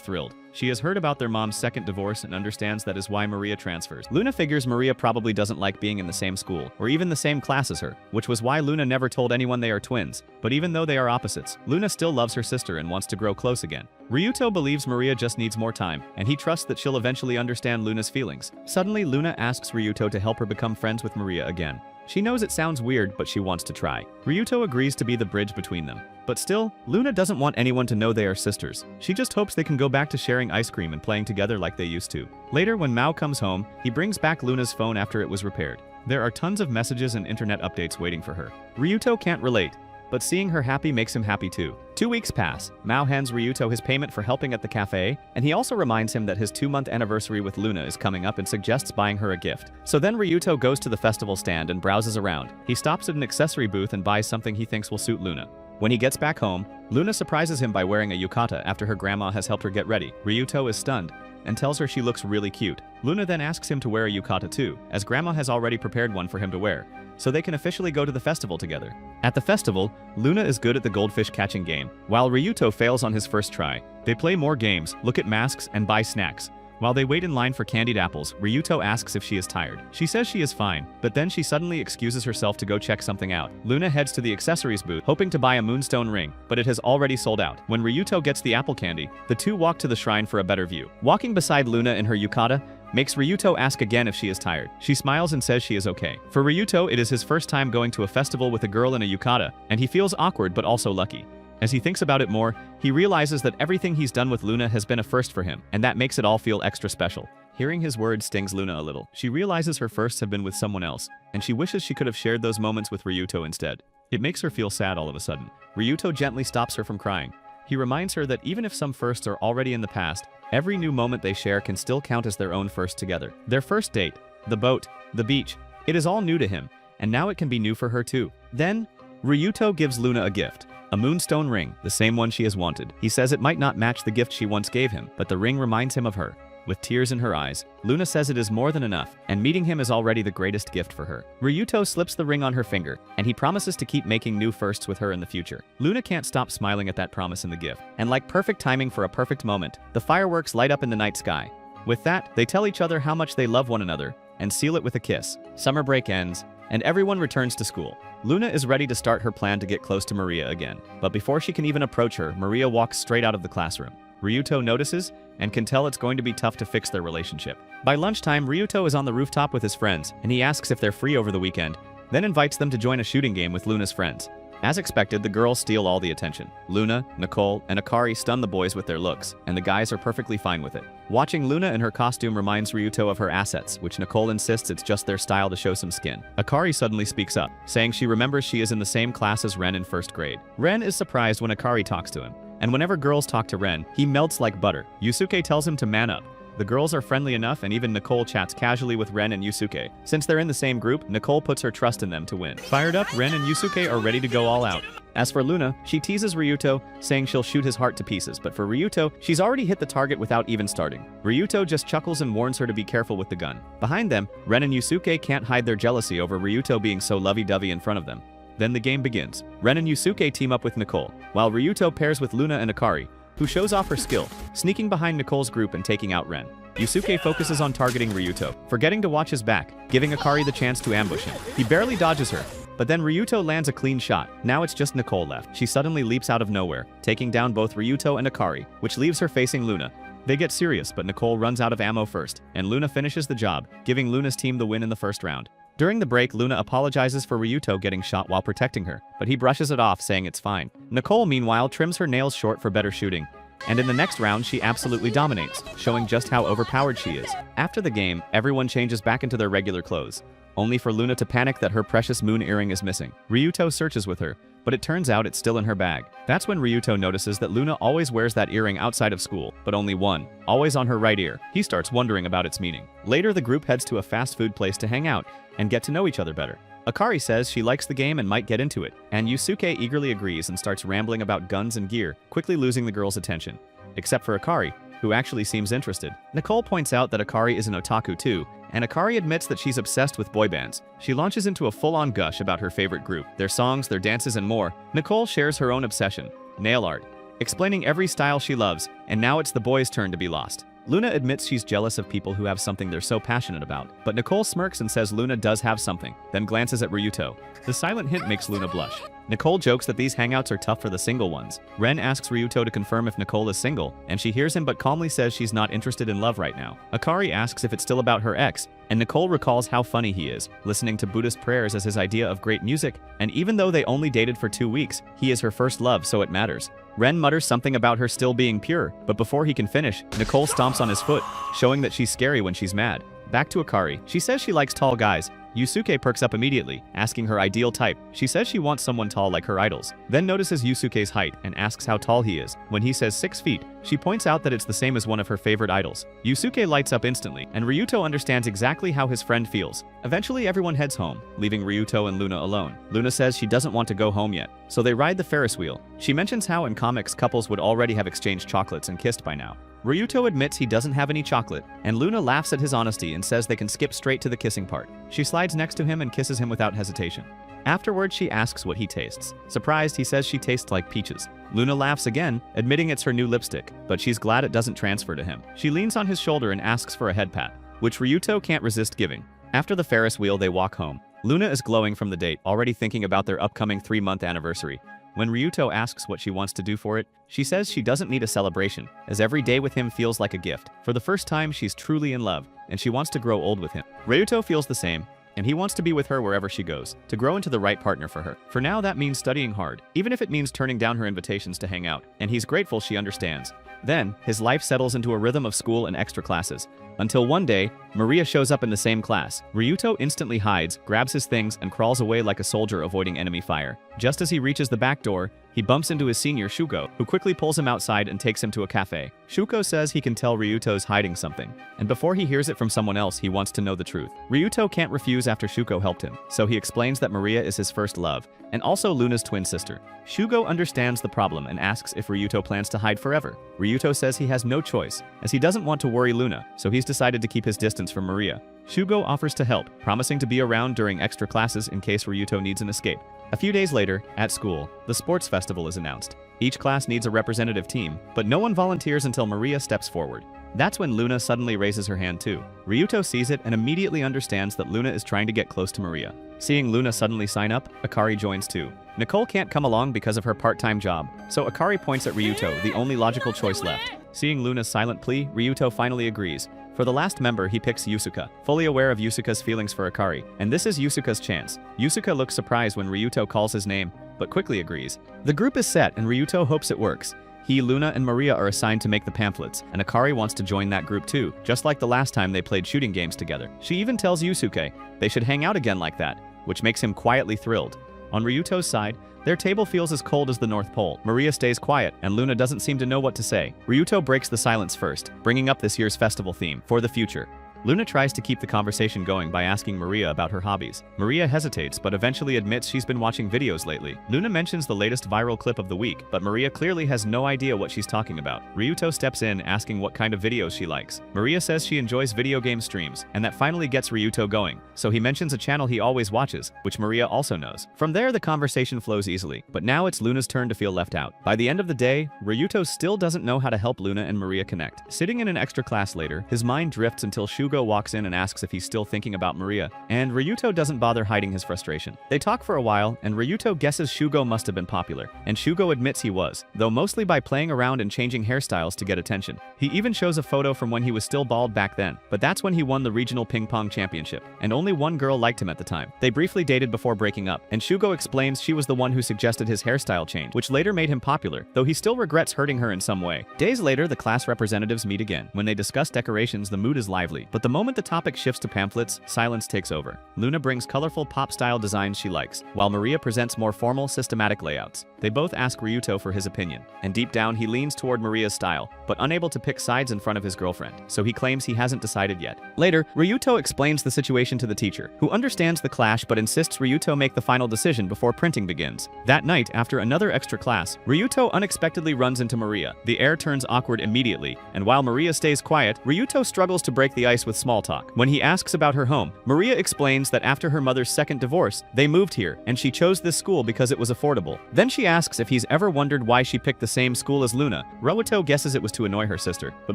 thrilled. She has heard about their mom's second divorce and understands that is why Maria transfers. Luna figures Maria probably doesn't like being in the same school, or even the same class as her, which was why Luna never told anyone they are twins. But even though they are opposites, Luna still loves her sister and wants to grow close again. Ryuto believes Maria just needs more time, and he trusts that she'll eventually understand Luna's feelings. Suddenly, Luna asks Ryuto to help her become friends with Maria again. She knows it sounds weird, but she wants to try. Ryuto agrees to be the bridge between them. But still, Luna doesn't want anyone to know they are sisters. She just hopes they can go back to sharing ice cream and playing together like they used to. Later, when Mao comes home, he brings back Luna's phone after it was repaired. There are tons of messages and internet updates waiting for her. Ryuto can't relate, but seeing her happy makes him happy too. 2 weeks pass. Mao hands Ryuto his payment for helping at the cafe, and he also reminds him that his 2-month anniversary with Luna is coming up and suggests buying her a gift. So then Ryuto goes to the festival stand and browses around. He stops at an accessory booth and buys something he thinks will suit Luna. When he gets back home, Luna surprises him by wearing a yukata after her grandma has helped her get ready. Ryuto is stunned and tells her she looks really cute. Luna then asks him to wear a yukata too, as grandma has already prepared one for him to wear, so they can officially go to the festival together. At the festival, Luna is good at the goldfish catching game, while Ryuto fails on his first try. They play more games, look at masks, and buy snacks. While they wait in line for candied apples, Ryuto asks if she is tired. She says she is fine, but then she suddenly excuses herself to go check something out. Luna heads to the accessories booth, hoping to buy a moonstone ring, but it has already sold out. When Ryuto gets the apple candy, the two walk to the shrine for a better view. Walking beside Luna in her yukata makes Ryuto ask again if she is tired. She smiles and says she is okay. For Ryuto, it is his first time going to a festival with a girl in a yukata, and he feels awkward but also lucky. As he thinks about it more, he realizes that everything he's done with Luna has been a first for him, and that makes it all feel extra special. Hearing his words stings Luna a little. She realizes her firsts have been with someone else, and she wishes she could have shared those moments with Ryuto instead. It makes her feel sad all of a sudden. Ryuto gently stops her from crying. He reminds her that even if some firsts are already in the past, every new moment they share can still count as their own first together. Their first date, the boat, the beach, it is all new to him, and now it can be new for her too. Then, Ryuto gives Luna a gift. A moonstone ring, the same one she has wanted. He says it might not match the gift she once gave him, but the ring reminds him of her. With tears in her eyes, Luna says it is more than enough, and meeting him is already the greatest gift for her. Ryuto slips the ring on her finger, and he promises to keep making new firsts with her in the future. Luna can't stop smiling at that promise in the gift, and like perfect timing for a perfect moment, the fireworks light up in the night sky. With that, they tell each other how much they love one another, and seal it with a kiss. Summer break ends, and everyone returns to school. Luna is ready to start her plan to get close to Maria again, but before she can even approach her, Maria walks straight out of the classroom. Ryuto notices and can tell it's going to be tough to fix their relationship. By lunchtime, Ryuto is on the rooftop with his friends, and he asks if they're free over the weekend, then invites them to join a shooting game with Luna's friends. As expected, the girls steal all the attention. Luna, Nicole, and Akari stun the boys with their looks, and the guys are perfectly fine with it. Watching Luna in her costume reminds Ryuto of her assets, which Nicole insists it's just their style to show some skin. Akari suddenly speaks up, saying she remembers she is in the same class as Ren in first grade. Ren is surprised when Akari talks to him, and whenever girls talk to Ren, he melts like butter. Yusuke tells him to man up. The girls are friendly enough, and even Nicole chats casually with Ren and Yusuke. Since they're in the same group, Nicole puts her trust in them to win. Fired up, Ren and Yusuke are ready to go all out. As for Luna, she teases Ryuto, saying she'll shoot his heart to pieces, but for Ryuto, she's already hit the target without even starting. Ryuto just chuckles and warns her to be careful with the gun. Behind them, Ren and Yusuke can't hide their jealousy over Ryuto being so lovey-dovey in front of them. Then the game begins. Ren and Yusuke team up with Nicole, while Ryuto pairs with Luna and Akari, who shows off her skill, sneaking behind Nicole's group and taking out Ren. Yusuke focuses on targeting Ryuto, forgetting to watch his back, giving Akari the chance to ambush him. He barely dodges her, but then Ryuto lands a clean shot. Now it's just Nicole left. She suddenly leaps out of nowhere, taking down both Ryuto and Akari, which leaves her facing Luna. They get serious, but Nicole runs out of ammo first, and Luna finishes the job, giving Luna's team the win in the first round. During the break, Luna apologizes for Ryuto getting shot while protecting her, but he brushes it off, saying it's fine. Nicole, meanwhile, trims her nails short for better shooting, and in the next round, she absolutely dominates, showing just how overpowered she is. After the game, everyone changes back into their regular clothes, only for Luna to panic that her precious moon earring is missing. Ryuto searches with her, but it turns out it's still in her bag. That's when Ryuto notices that Luna always wears that earring outside of school, but only one, always on her right ear. He starts wondering about its meaning. Later, the group heads to a fast food place to hang out and get to know each other better. Akari says she likes the game and might get into it, and Yusuke eagerly agrees and starts rambling about guns and gear, quickly losing the girls' attention. Except for Akari, who actually seems interested. Nicole points out that Akari is an otaku too, and Akari admits that she's obsessed with boy bands. She launches into a full-on gush about her favorite group, their songs, their dances, and more. Nicole shares her own obsession, nail art, explaining every style she loves, and now it's the boys' turn to be lost. Luna admits she's jealous of people who have something they're so passionate about, but Nicole smirks and says Luna does have something, then glances at Ryuto. The silent hint makes Luna blush. Nicole jokes that these hangouts are tough for the single ones. Ren asks Ryuto to confirm if Nicole is single, and she hears him but calmly says she's not interested in love right now. Akari asks if it's still about her ex, and Nicole recalls how funny he is, listening to Buddhist prayers as his idea of great music, and even though they only dated for 2 weeks, he is her first love, so it matters. Ren mutters something about her still being pure, but before he can finish, Nicole stomps on his foot, showing that she's scary when she's mad. Back to Akari. She says she likes tall guys. Yusuke perks up immediately, asking her ideal type. She says she wants someone tall like her idols, then notices Yusuke's height and asks how tall he is. When he says 6 feet, she points out that it's the same as one of her favorite idols. Yusuke lights up instantly, and Ryuto understands exactly how his friend feels. Eventually, everyone heads home, leaving Ryuto and Luna alone. Luna says she doesn't want to go home yet, so they ride the Ferris wheel. She mentions how in comics couples would already have exchanged chocolates and kissed by now. Ryuto admits he doesn't have any chocolate, and Luna laughs at his honesty and says they can skip straight to the kissing part. She slides next to him and kisses him without hesitation. Afterwards, she asks what he tastes. Surprised, he says she tastes like peaches. Luna laughs again, admitting it's her new lipstick, but she's glad it doesn't transfer to him. She leans on his shoulder and asks for a head pat, which Ryuto can't resist giving. After the Ferris wheel, they walk home. Luna is glowing from the date, already thinking about their upcoming 3-month anniversary. When Ryuto asks what she wants to do for it, she says she doesn't need a celebration, as every day with him feels like a gift. For the first time, she's truly in love, and she wants to grow old with him. Ryuto feels the same, and he wants to be with her wherever she goes, to grow into the right partner for her. For now, that means studying hard, even if it means turning down her invitations to hang out, and he's grateful she understands. Then, his life settles into a rhythm of school and extra classes, until one day, Maria shows up in the same class. Ryuto instantly hides, grabs his things, and crawls away like a soldier avoiding enemy fire. Just as he reaches the back door, he bumps into his senior, Shuko, who quickly pulls him outside and takes him to a cafe. Shuko says he can tell Ryuto's hiding something, and before he hears it from someone else, he wants to know the truth. Ryuto can't refuse after Shuko helped him, so he explains that Maria is his first love, and also Luna's twin sister. Shugo understands the problem and asks if Ryuto plans to hide forever. Ryuto says he has no choice, as he doesn't want to worry Luna, so he's decided to keep his distance from Maria. Shugo offers to help, promising to be around during extra classes in case Ryuto needs an escape. A few days later, at school, the sports festival is announced. Each class needs a representative team, but no one volunteers until Maria steps forward. That's when Luna suddenly raises her hand too. Ryuto sees it and immediately understands that Luna is trying to get close to Maria. Seeing Luna suddenly sign up, Akari joins too. Nicole can't come along because of her part-time job, so Akari points at Ryuto, the only logical choice left. Seeing Luna's silent plea, Ryuto finally agrees. For the last member, he picks Yusuka, fully aware of Yusuka's feelings for Akari, and this is Yusuka's chance. Yusuka looks surprised when Ryuto calls his name, but quickly agrees. The group is set and Ryuto hopes it works. He, Luna, and Maria are assigned to make the pamphlets, and Akari wants to join that group too, just like the last time they played shooting games together. She even tells Yusuke they should hang out again like that, which makes him quietly thrilled. On Ryuto's side, their table feels as cold as the North Pole. Maria stays quiet, and Luna doesn't seem to know what to say. Ryuto breaks the silence first, bringing up this year's festival theme, For the Future. Luna tries to keep the conversation going by asking Maria about her hobbies. Maria hesitates but eventually admits she's been watching videos lately. Luna mentions the latest viral clip of the week, but Maria clearly has no idea what she's talking about. Ryuto steps in asking what kind of videos she likes. Maria says she enjoys video game streams, and that finally gets Ryuto going, so he mentions a channel he always watches, which Maria also knows. From there, the conversation flows easily, but now it's Luna's turn to feel left out. By the end of the day, Ryuto still doesn't know how to help Luna and Maria connect. Sitting in an extra class later, his mind drifts until Shugo walks in and asks if he's still thinking about Maria, and Ryuto doesn't bother hiding his frustration. They talk for a while, and Ryuto guesses Shugo must have been popular, and Shugo admits he was, though mostly by playing around and changing hairstyles to get attention. He even shows a photo from when he was still bald back then, but that's when he won the regional ping pong championship, and only one girl liked him at the time. They briefly dated before breaking up, and Shugo explains she was the one who suggested his hairstyle change, which later made him popular, though he still regrets hurting her in some way. Days later, the class representatives meet again. When they discuss decorations, the mood is lively, but the moment the topic shifts to pamphlets, silence takes over. Luna brings colorful pop-style designs she likes, while Maria presents more formal, systematic layouts. They both ask Ryuto for his opinion, and deep down he leans toward Maria's style, but unable to pick sides in front of his girlfriend, so he claims he hasn't decided yet. Later, Ryuto explains the situation to the teacher, who understands the clash but insists Ryuto make the final decision before printing begins. That night, after another extra class, Ryuto unexpectedly runs into Maria. The air turns awkward immediately, and while Maria stays quiet, Ryuto struggles to break the ice with small talk. When he asks about her home, Maria explains that after her mother's second divorce, they moved here, and she chose this school because it was affordable. Then she asks if he's ever wondered why she picked the same school as Luna. Ryuto guesses it was to annoy her sister, but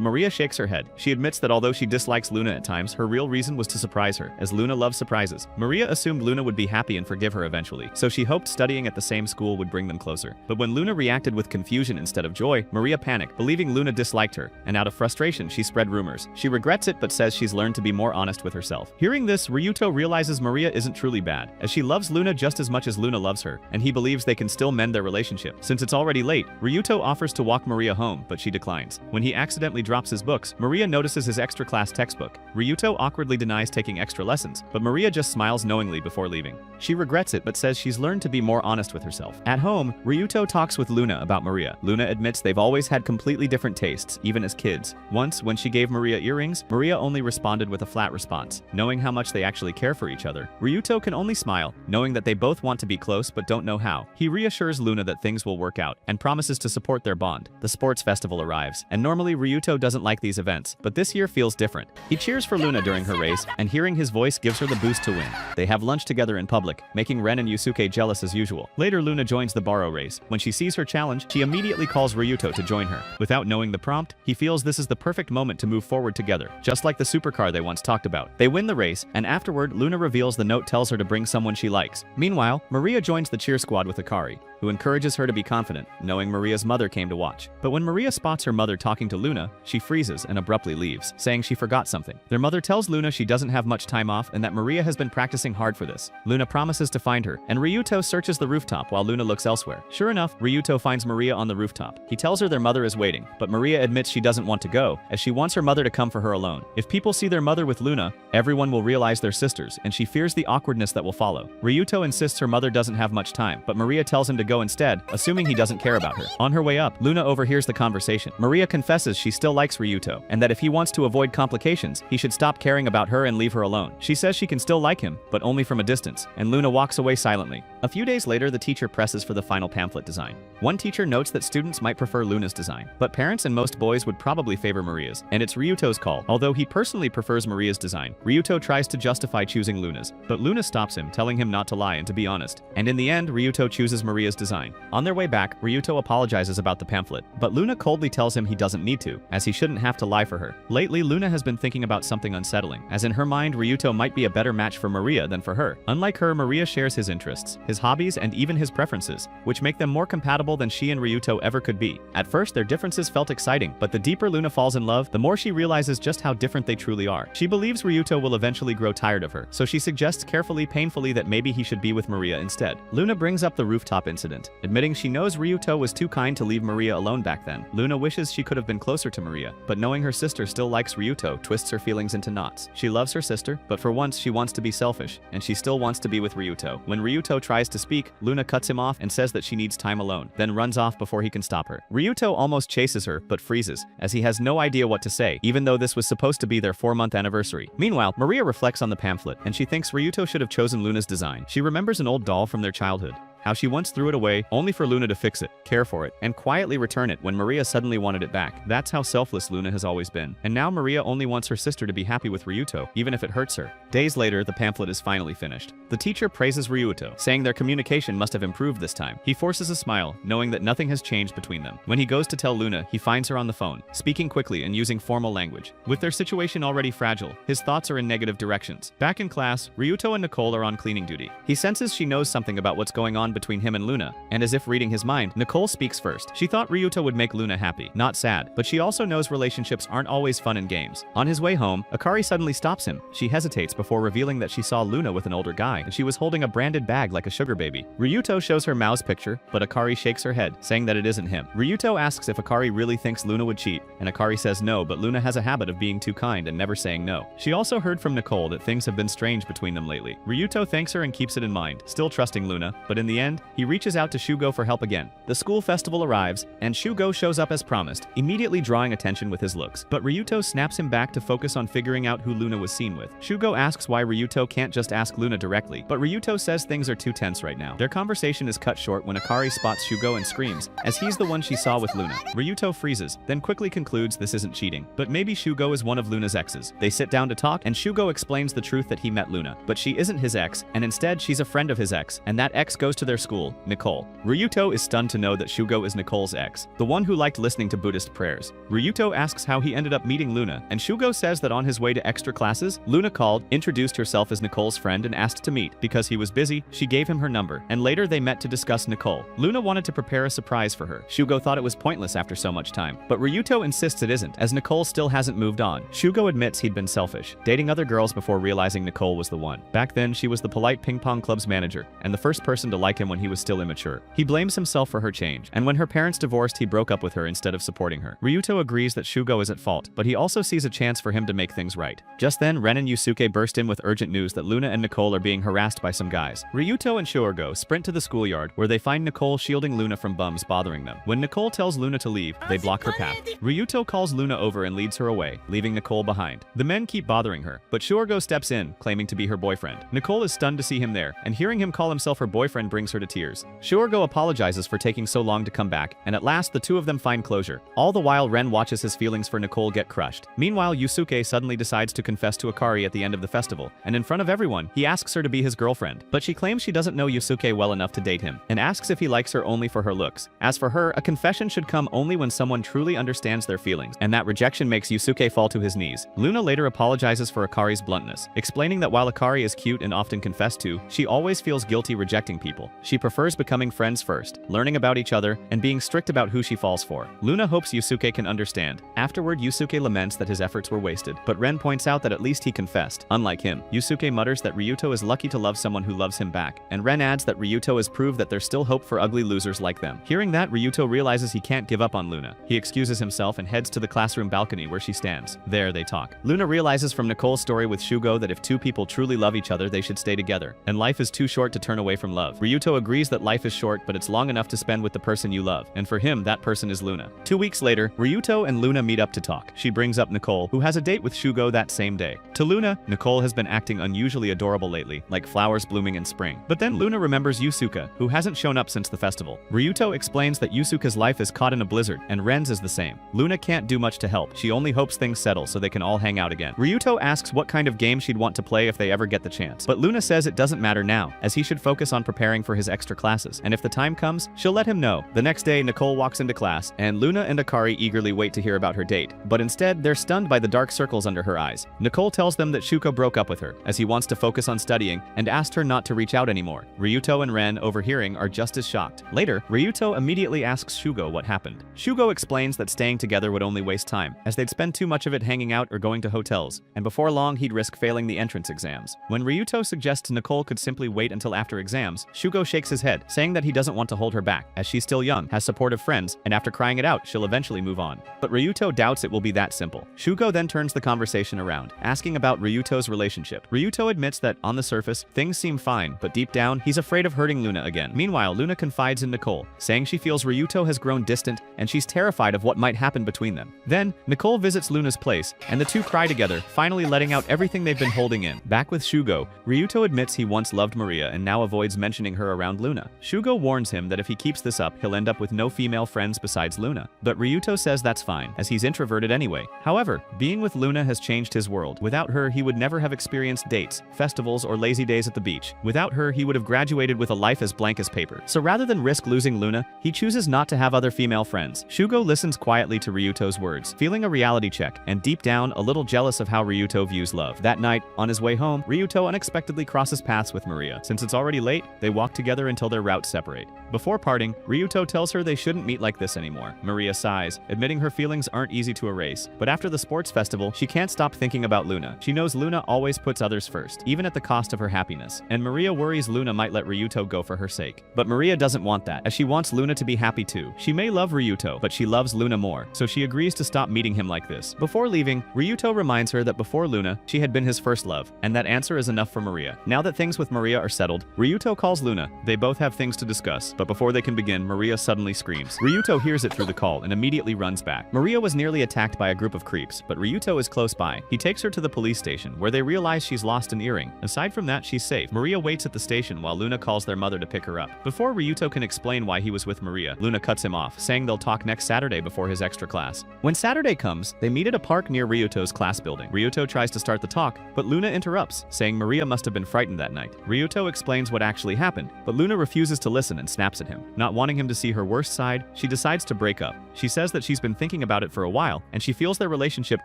Maria shakes her head. She admits that although she dislikes Luna at times, her real reason was to surprise her, as Luna loves surprises. Maria assumed Luna would be happy and forgive her eventually, so she hoped studying at the same school would bring them closer. But when Luna reacted with confusion instead of joy, Maria panicked, believing Luna disliked her, and out of frustration, she spread rumors. She regrets it but says she's learned to be more honest with herself. Hearing this, Ryuto realizes Maria isn't truly bad, as she loves Luna just as much as Luna loves her, and he believes they can still mend their relationship. Since it's already late, Ryuto offers to walk Maria home, but she declines. When he accidentally drops his books, Maria notices his extra class textbook. Ryuto awkwardly denies taking extra lessons, but Maria just smiles knowingly before leaving. She regrets it but says she's learned to be more honest with herself. At home, Ryuto talks with Luna about Maria. Luna admits they've always had completely different tastes, even as kids. Once, when she gave Maria earrings, Maria only responded with a flat response. Knowing how much they actually care for each other, Ryuto can only smile, knowing that they both want to be close but don't know how. He reassures Luna that things will work out, and promises to support their bond. The sports festival arrives, and normally Ryuto doesn't like these events, but this year feels different. He cheers for Luna during her race, and hearing his voice gives her the boost to win. They have lunch together in public, making Ren and Yusuke jealous as usual. Later, Luna joins the Baro race. When she sees her challenge, she immediately calls Ryuto to join her. Without knowing the prompt, he feels this is the perfect moment to move forward together, just like the supercar they once talked about. They win the race, and afterward, Luna reveals the note tells her to bring someone she likes. Meanwhile, Maria joins the cheer squad with Akari, who encourages her to be confident, knowing Maria's mother came to watch. But when Maria spots her mother talking to Luna, she freezes and abruptly leaves, saying she forgot something. Their mother tells Luna she doesn't have much time off and that Maria has been practicing hard for this. Luna promises to find her, and Ryuto searches the rooftop while Luna looks elsewhere. Sure enough, Ryuto finds Maria on the rooftop. He tells her their mother is waiting, but Maria admits she doesn't want to go, as she wants her mother to come for her alone. If people see their mother with Luna, everyone will realize they're sisters, and she fears the awkwardness that will follow. Ryuto insists her mother doesn't have much time, but Maria tells him to go instead, assuming he doesn't care about her. On her way up, Luna overhears the conversation. Maria confesses she still likes Ryuto, and that if he wants to avoid complications, he should stop caring about her and leave her alone. She says she can still like him, but only from a distance, and Luna walks away silently. A few days later, the teacher presses for the final pamphlet design. One teacher notes that students might prefer Luna's design, but parents and most boys would probably favor Maria's, and it's Ryuto's call, although he personally personally prefers Maria's design. Ryuto tries to justify choosing Luna's, but Luna stops him, telling him not to lie and to be honest. And in the end, Ryuto chooses Maria's design. On their way back, Ryuto apologizes about the pamphlet, but Luna coldly tells him he doesn't need to, as he shouldn't have to lie for her. Lately, Luna has been thinking about something unsettling, as in her mind, Ryuto might be a better match for Maria than for her. Unlike her, Maria shares his interests, his hobbies, and even his preferences, which make them more compatible than she and Ryuto ever could be. At first, their differences felt exciting, but the deeper Luna falls in love, the more she realizes just how different they truly are. She believes Ryuto will eventually grow tired of her, so she suggests carefully, painfully that maybe he should be with Maria instead. Luna brings up the rooftop incident, admitting she knows Ryuto was too kind to leave Maria alone back then. Luna wishes she could have been closer to Maria, but knowing her sister still likes Ryuto twists her feelings into knots. She loves her sister, but for once she wants to be selfish, and she still wants to be with Ryuto. When Ryuto tries to speak, Luna cuts him off and says that she needs time alone, then runs off before he can stop her. Ryuto almost chases her, but freezes, as he has no idea what to say, even though this was supposed to be their 4-month anniversary. Meanwhile, Maria reflects on the pamphlet, and she thinks Ryuto should have chosen Luna's design. She remembers an old doll from their childhood, how she once threw it away, only for Luna to fix it, care for it, and quietly return it when Maria suddenly wanted it back. That's how selfless Luna has always been. And now Maria only wants her sister to be happy with Ryuto, even if it hurts her. Days later, the pamphlet is finally finished. The teacher praises Ryuto, saying their communication must have improved this time. He forces a smile, knowing that nothing has changed between them. When he goes to tell Luna, he finds her on the phone, speaking quickly and using formal language. With their situation already fragile, his thoughts are in negative directions. Back in class, Ryuto and Nicole are on cleaning duty. He senses she knows something about what's going on between him and Luna, and as if reading his mind, Nicole speaks first. She thought Ryuto would make Luna happy, not sad, but she also knows relationships aren't always fun and games. On his way home, Akari suddenly stops him. She hesitates before revealing that she saw Luna with an older guy, and she was holding a branded bag like a sugar baby. Ryuto shows her Mao's picture, but Akari shakes her head, saying that it isn't him. Ryuto asks if Akari really thinks Luna would cheat, and Akari says no, but Luna has a habit of being too kind and never saying no. She also heard from Nicole that things have been strange between them lately. Ryuto thanks her and keeps it in mind, still trusting Luna, but in the end, he reaches out to Shugo for help again. The school festival arrives, and Shugo shows up as promised, immediately drawing attention with his looks. But Ryuto snaps him back to focus on figuring out who Luna was seen with. Shugo asks why Ryuto can't just ask Luna directly, but Ryuto says things are too tense right now. Their conversation is cut short when Akari spots Shugo and screams, as he's the one she saw with Luna. Ryuto freezes, then quickly concludes this isn't cheating, but maybe Shugo is one of Luna's exes. They sit down to talk, and Shugo explains the truth that he met Luna, but she isn't his ex, and instead she's a friend of his ex, and that ex goes to their school, Nicole. Ryuto is stunned to know that Shugo is Nicole's ex, the one who liked listening to Buddhist prayers. Ryuto asks how he ended up meeting Luna, and Shugo says that on his way to extra classes, Luna called, introduced herself as Nicole's friend and asked to meet. Because he was busy, she gave him her number, and later they met to discuss Nicole. Luna wanted to prepare a surprise for her. Shugo thought it was pointless after so much time, but Ryuto insists it isn't, as Nicole still hasn't moved on. Shugo admits he'd been selfish, dating other girls before realizing Nicole was the one. Back then, she was the polite ping pong club's manager, and the first person to like him when he was still immature. He blames himself for her change, and when her parents divorced, he broke up with her instead of supporting her. Ryuto agrees that Shugo is at fault, but he also sees a chance for him to make things right. Just then, Ren and Yusuke burst in with urgent news that Luna and Nicole are being harassed by some guys. Ryuto and Shugo sprint to the schoolyard, where they find Nicole shielding Luna from bums bothering them. When Nicole tells Luna to leave, they block her path. Ryuto calls Luna over and leads her away, leaving Nicole behind. The men keep bothering her, but Shugo steps in, claiming to be her boyfriend. Nicole is stunned to see him there, and hearing him call himself her boyfriend brings her to tears. Shugo apologizes for taking so long to come back, and at last the two of them find closure. All the while, Ren watches his feelings for Nicole get crushed. Meanwhile, Yusuke suddenly decides to confess to Akari at the end of the festival, and in front of everyone, he asks her to be his girlfriend. But she claims she doesn't know Yusuke well enough to date him, and asks if he likes her only for her looks. As for her, a confession should come only when someone truly understands their feelings, and that rejection makes Yusuke fall to his knees. Luna later apologizes for Akari's bluntness, explaining that while Akari is cute and often confessed to, she always feels guilty rejecting people. She prefers becoming friends first, learning about each other, and being strict about who she falls for. Luna hopes Yusuke can understand. Afterward, Yusuke laments that his efforts were wasted, but Ren points out that at least he confessed. Unlike him, Yusuke mutters that Ryuto is lucky to love someone who loves him back, and Ren adds that Ryuto has proved that there's still hope for ugly losers like them. Hearing that, Ryuto realizes he can't give up on Luna. He excuses himself and heads to the classroom balcony where she stands. There, they talk. Luna realizes from Nicole's story with Shugo that if two people truly love each other, they should stay together, and life is too short to turn away from love. Ryuto Ryuto agrees that life is short, but it's long enough to spend with the person you love, and for him, that person is Luna. 2 weeks later, Ryuto and Luna meet up to talk. She brings up Nicole, who has a date with Shugo that same day. To Luna, Nicole has been acting unusually adorable lately, like flowers blooming in spring. But then Luna remembers Yusuke, who hasn't shown up since the festival. Ryuto explains that Yusuke's life is caught in a blizzard, and Ren's is the same. Luna can't do much to help. She only hopes things settle so they can all hang out again. Ryuto asks what kind of game she'd want to play if they ever get the chance. But Luna says it doesn't matter now, as he should focus on preparing for his extra classes, and if the time comes, she'll let him know. The next day, Nicole walks into class, and Luna and Akari eagerly wait to hear about her date. But instead, they're stunned by the dark circles under her eyes. Nicole tells them that Shuko broke up with her, as he wants to focus on studying, and asked her not to reach out anymore. Ryuto and Ren, overhearing, are just as shocked. Later, Ryuto immediately asks Shugo what happened. Shugo explains that staying together would only waste time, as they'd spend too much of it hanging out or going to hotels, and before long he'd risk failing the entrance exams. When Ryuto suggests Nicole could simply wait until after exams, Shugo shakes his head, saying that he doesn't want to hold her back, as she's still young, has supportive friends, and after crying it out, she'll eventually move on. But Ryuto doubts it will be that simple. Shugo then turns the conversation around, asking about Ryuto's relationship. Ryuto admits that, on the surface, things seem fine, but deep down, he's afraid of hurting Luna again. Meanwhile, Luna confides in Nicole, saying she feels Ryuto has grown distant, and she's terrified of what might happen between them. Then, Nicole visits Luna's place, and the two cry together, finally letting out everything they've been holding in. Back with Shugo, Ryuto admits he once loved Maria and now avoids mentioning her around Luna. Shugo warns him that if he keeps this up, he'll end up with no female friends besides Luna. But Ryuto says that's fine, as he's introverted anyway. However, being with Luna has changed his world. Without her, he would never have experienced dates, festivals, or lazy days at the beach. Without her, he would have graduated with a life as blank as paper. So rather than risk losing Luna, he chooses not to have other female friends. Shugo listens quietly to Ryuto's words, feeling a reality check, and deep down, a little jealous of how Ryuto views love. That night, on his way home, Ryuto unexpectedly crosses paths with Maria. Since it's already late, they walk together until their routes separate. Before parting, Ryuto tells her they shouldn't meet like this anymore. Maria sighs, admitting her feelings aren't easy to erase. But after the sports festival, she can't stop thinking about Luna. She knows Luna always puts others first, even at the cost of her happiness. And Maria worries Luna might let Ryuto go for her sake. But Maria doesn't want that, as she wants Luna to be happy too. She may love Ryuto, but she loves Luna more, so she agrees to stop meeting him like this. Before leaving, Ryuto reminds her that before Luna, she had been his first love, and that answer is enough for Maria. Now that things with Maria are settled, Ryuto calls Luna. They both have things to discuss, but before they can begin, Maria suddenly screams. Ryuto hears it through the call and immediately runs back. Maria was nearly attacked by a group of creeps, but Ryuto is close by. He takes her to the police station, where they realize she's lost an earring. Aside from that, she's safe. Maria waits at the station while Luna calls their mother to pick her up. Before Ryuto can explain why he was with Maria, Luna cuts him off, saying they'll talk next Saturday before his extra class. When Saturday comes, they meet at a park near Ryuto's class building. Ryuto tries to start the talk, but Luna interrupts, saying Maria must have been frightened that night. Ryuto explains what actually happened, but Luna refuses to listen and snaps at him. Not wanting him to see her worst side, she decides to break up. She says that she's been thinking about it for a while, and she feels their relationship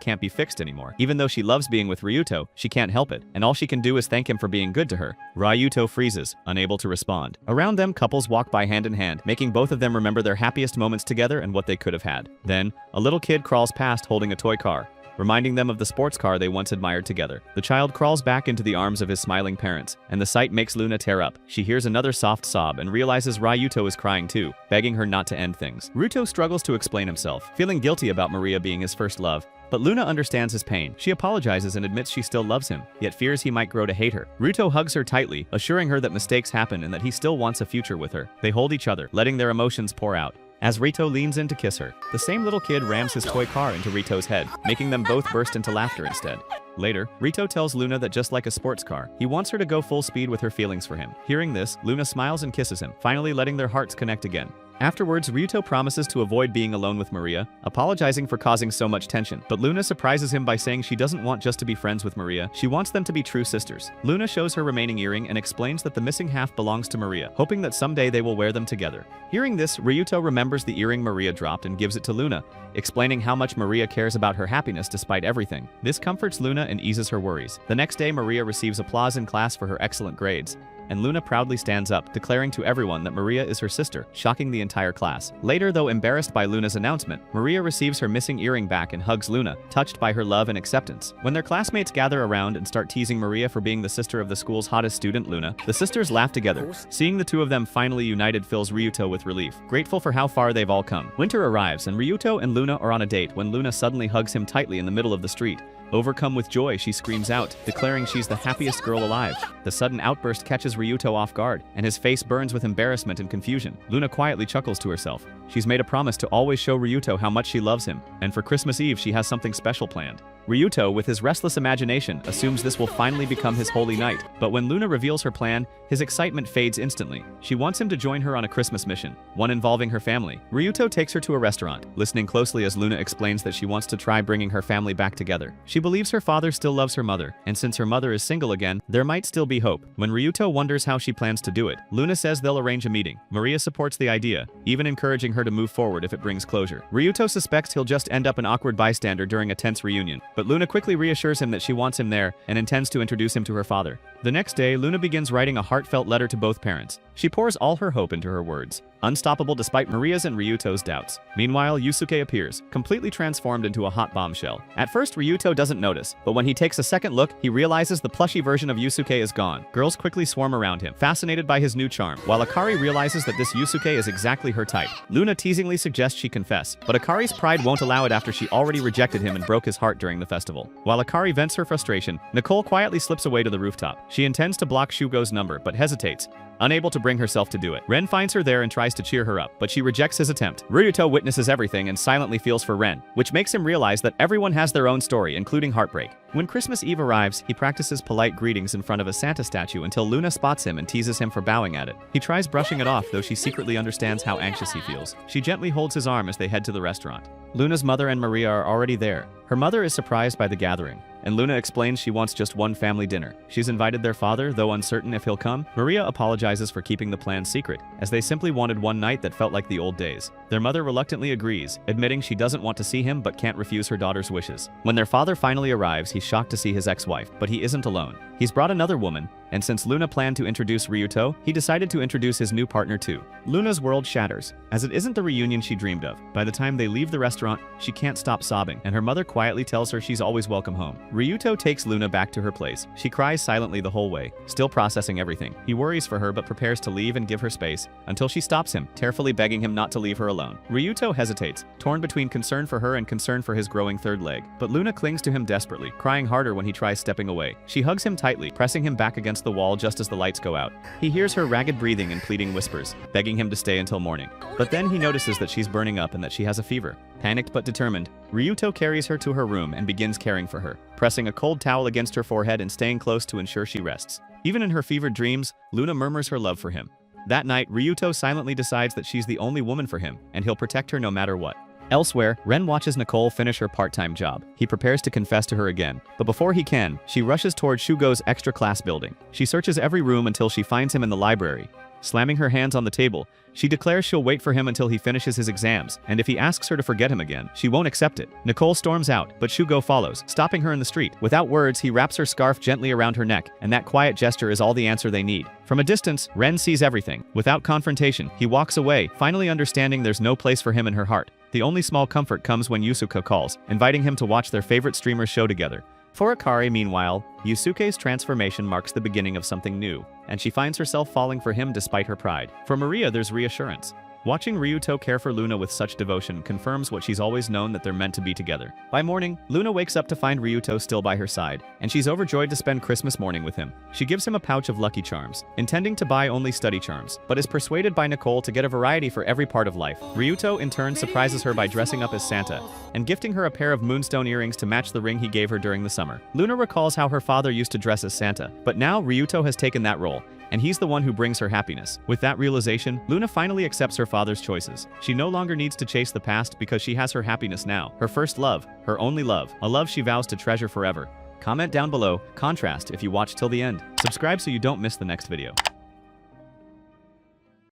can't be fixed anymore. Even though she loves being with Ryuto, she can't help it, and all she can do is thank him for being good to her. Ryuto freezes, unable to respond. Around them, couples walk by hand in hand, making both of them remember their happiest moments together and what they could have had. Then, a little kid crawls past holding a toy car, reminding them of the sports car they once admired together. The child crawls back into the arms of his smiling parents, and the sight makes Luna tear up. She hears another soft sob and realizes Ryuto is crying too, begging her not to end things. Ryuto struggles to explain himself, feeling guilty about Maria being his first love. But Luna understands his pain. She apologizes and admits she still loves him, yet fears he might grow to hate her. Ryuto hugs her tightly, assuring her that mistakes happen and that he still wants a future with her. They hold each other, letting their emotions pour out. As Rito leans in to kiss her, the same little kid rams his toy car into Rito's head, making them both burst into laughter instead. Later, Rito tells Luna that just like a sports car, he wants her to go full speed with her feelings for him. Hearing this, Luna smiles and kisses him, finally letting their hearts connect again. Afterwards, Ryuto promises to avoid being alone with Maria, apologizing for causing so much tension. But Luna surprises him by saying she doesn't want just to be friends with Maria, she wants them to be true sisters. Luna shows her remaining earring and explains that the missing half belongs to Maria, hoping that someday they will wear them together. Hearing this, Ryuto remembers the earring Maria dropped and gives it to Luna, explaining how much Maria cares about her happiness despite everything. This comforts Luna and eases her worries. The next day, Maria receives applause in class for her excellent grades, and Luna proudly stands up, declaring to everyone that Maria is her sister, shocking the entire class. Later, though embarrassed by Luna's announcement, Maria receives her missing earring back and hugs Luna, touched by her love and acceptance. When their classmates gather around and start teasing Maria for being the sister of the school's hottest student, Luna, the sisters laugh together. Seeing the two of them finally united fills Ryuto with relief, grateful for how far they've all come. Winter arrives, and Ryuto and Luna are on a date when Luna suddenly hugs him tightly in the middle of the street. Overcome with joy, she screams out, declaring she's the happiest girl alive. The sudden outburst catches Ryuto off guard, and his face burns with embarrassment and confusion. Luna quietly chuckles to herself. She's made a promise to always show Ryuto how much she loves him, and for Christmas Eve she has something special planned. Ryuto, with his restless imagination, assumes this will finally become his holy night, but when Luna reveals her plan, his excitement fades instantly. She wants him to join her on a Christmas mission, one involving her family. Ryuto takes her to a restaurant, listening closely as Luna explains that she wants to try bringing her family back together. She believes her father still loves her mother, and since her mother is single again, there might still be hope. When Ryuto wonders how she plans to do it, Luna says they'll arrange a meeting. Maria supports the idea, even encouraging her to move forward if it brings closure. Ryuto suspects he'll just end up an awkward bystander during a tense reunion, but Luna quickly reassures him that she wants him there and intends to introduce him to her father. The next day, Luna begins writing a heartfelt letter to both parents. She pours all her hope into her words, unstoppable despite Maria's and Ryuto's doubts. Meanwhile, Yusuke appears, completely transformed into a hot bombshell. At first, Ryuto doesn't notice, but when he takes a second look, he realizes the plushy version of Yusuke is gone. Girls quickly swarm around him, fascinated by his new charm, while Akari realizes that this Yusuke is exactly her type. Luna teasingly suggests she confess, but Akari's pride won't allow it after she already rejected him and broke his heart during the festival. While Akari vents her frustration, Nicole quietly slips away to the rooftop. She intends to block Shugo's number, but hesitates, unable to bring herself to do it. Ren finds her there and tries to cheer her up, but she rejects his attempt. Ryuto witnesses everything and silently feels for Ren, which makes him realize that everyone has their own story, including heartbreak. When Christmas Eve arrives, he practices polite greetings in front of a Santa statue until Luna spots him and teases him for bowing at it. He tries brushing it off, though she secretly understands how anxious he feels. She gently holds his arm as they head to the restaurant. Luna's mother and Maria are already there. Her mother is surprised by the gathering, and Luna explains she wants just one family dinner. She's invited their father, though uncertain if he'll come. Maria apologizes for keeping the plan secret, as they simply wanted one night that felt like the old days. Their mother reluctantly agrees, admitting she doesn't want to see him but can't refuse her daughter's wishes. When their father finally arrives, he's shocked to see his ex-wife, but he isn't alone. He's brought another woman, and since Luna planned to introduce Ryuto, he decided to introduce his new partner too. Luna's world shatters, as it isn't the reunion she dreamed of. By the time they leave the restaurant, she can't stop sobbing, and her mother quietly tells her she's always welcome home. Ryuto takes Luna back to her place. She cries silently the whole way, still processing everything. He worries for her but prepares to leave and give her space, until she stops him, tearfully begging him not to leave her alone. Ryuto hesitates, torn between concern for her and concern for his growing third leg, but Luna clings to him desperately, crying harder when he tries stepping away. She hugs him tightly, pressing him back against the wall just as the lights go out. He hears her ragged breathing and pleading whispers, begging him to stay until morning. But then he notices that she's burning up and that she has a fever. Panicked but determined, Ryuto carries her to her room and begins caring for her, pressing a cold towel against her forehead and staying close to ensure she rests. Even in her fevered dreams, Luna murmurs her love for him. That night, Ryuto silently decides that she's the only woman for him, and he'll protect her no matter what. Elsewhere, Ren watches Nicole finish her part-time job. He prepares to confess to her again, but before he can, she rushes toward Shugo's extra class building. She searches every room until she finds him in the library. Slamming her hands on the table, she declares she'll wait for him until he finishes his exams, and if he asks her to forget him again, she won't accept it. Nicole storms out, but Shugo follows, stopping her in the street. Without words, he wraps her scarf gently around her neck, and that quiet gesture is all the answer they need. From a distance, Ren sees everything. Without confrontation, he walks away, finally understanding there's no place for him in her heart. The only small comfort comes when Yusuke calls, inviting him to watch their favorite streamer's show together. For Akari, meanwhile, Yusuke's transformation marks the beginning of something new, and she finds herself falling for him despite her pride. For Maria, there's reassurance. Watching Ryuto care for Luna with such devotion confirms what she's always known, that they're meant to be together. By morning, Luna wakes up to find Ryuto still by her side, and she's overjoyed to spend Christmas morning with him. She gives him a pouch of Lucky Charms, intending to buy only study charms, but is persuaded by Nicole to get a variety for every part of life. Ryuto in turn surprises her by dressing up as Santa, and gifting her a pair of moonstone earrings to match the ring he gave her during the summer. Luna recalls how her father used to dress as Santa, but now Ryuto has taken that role, and he's the one who brings her happiness. With that realization, Luna finally accepts her father's choices. She no longer needs to chase the past because she has her happiness now, her first love, her only love, a love she vows to treasure forever. Comment down below, contrast if you watch till the end. Subscribe so you don't miss the next video.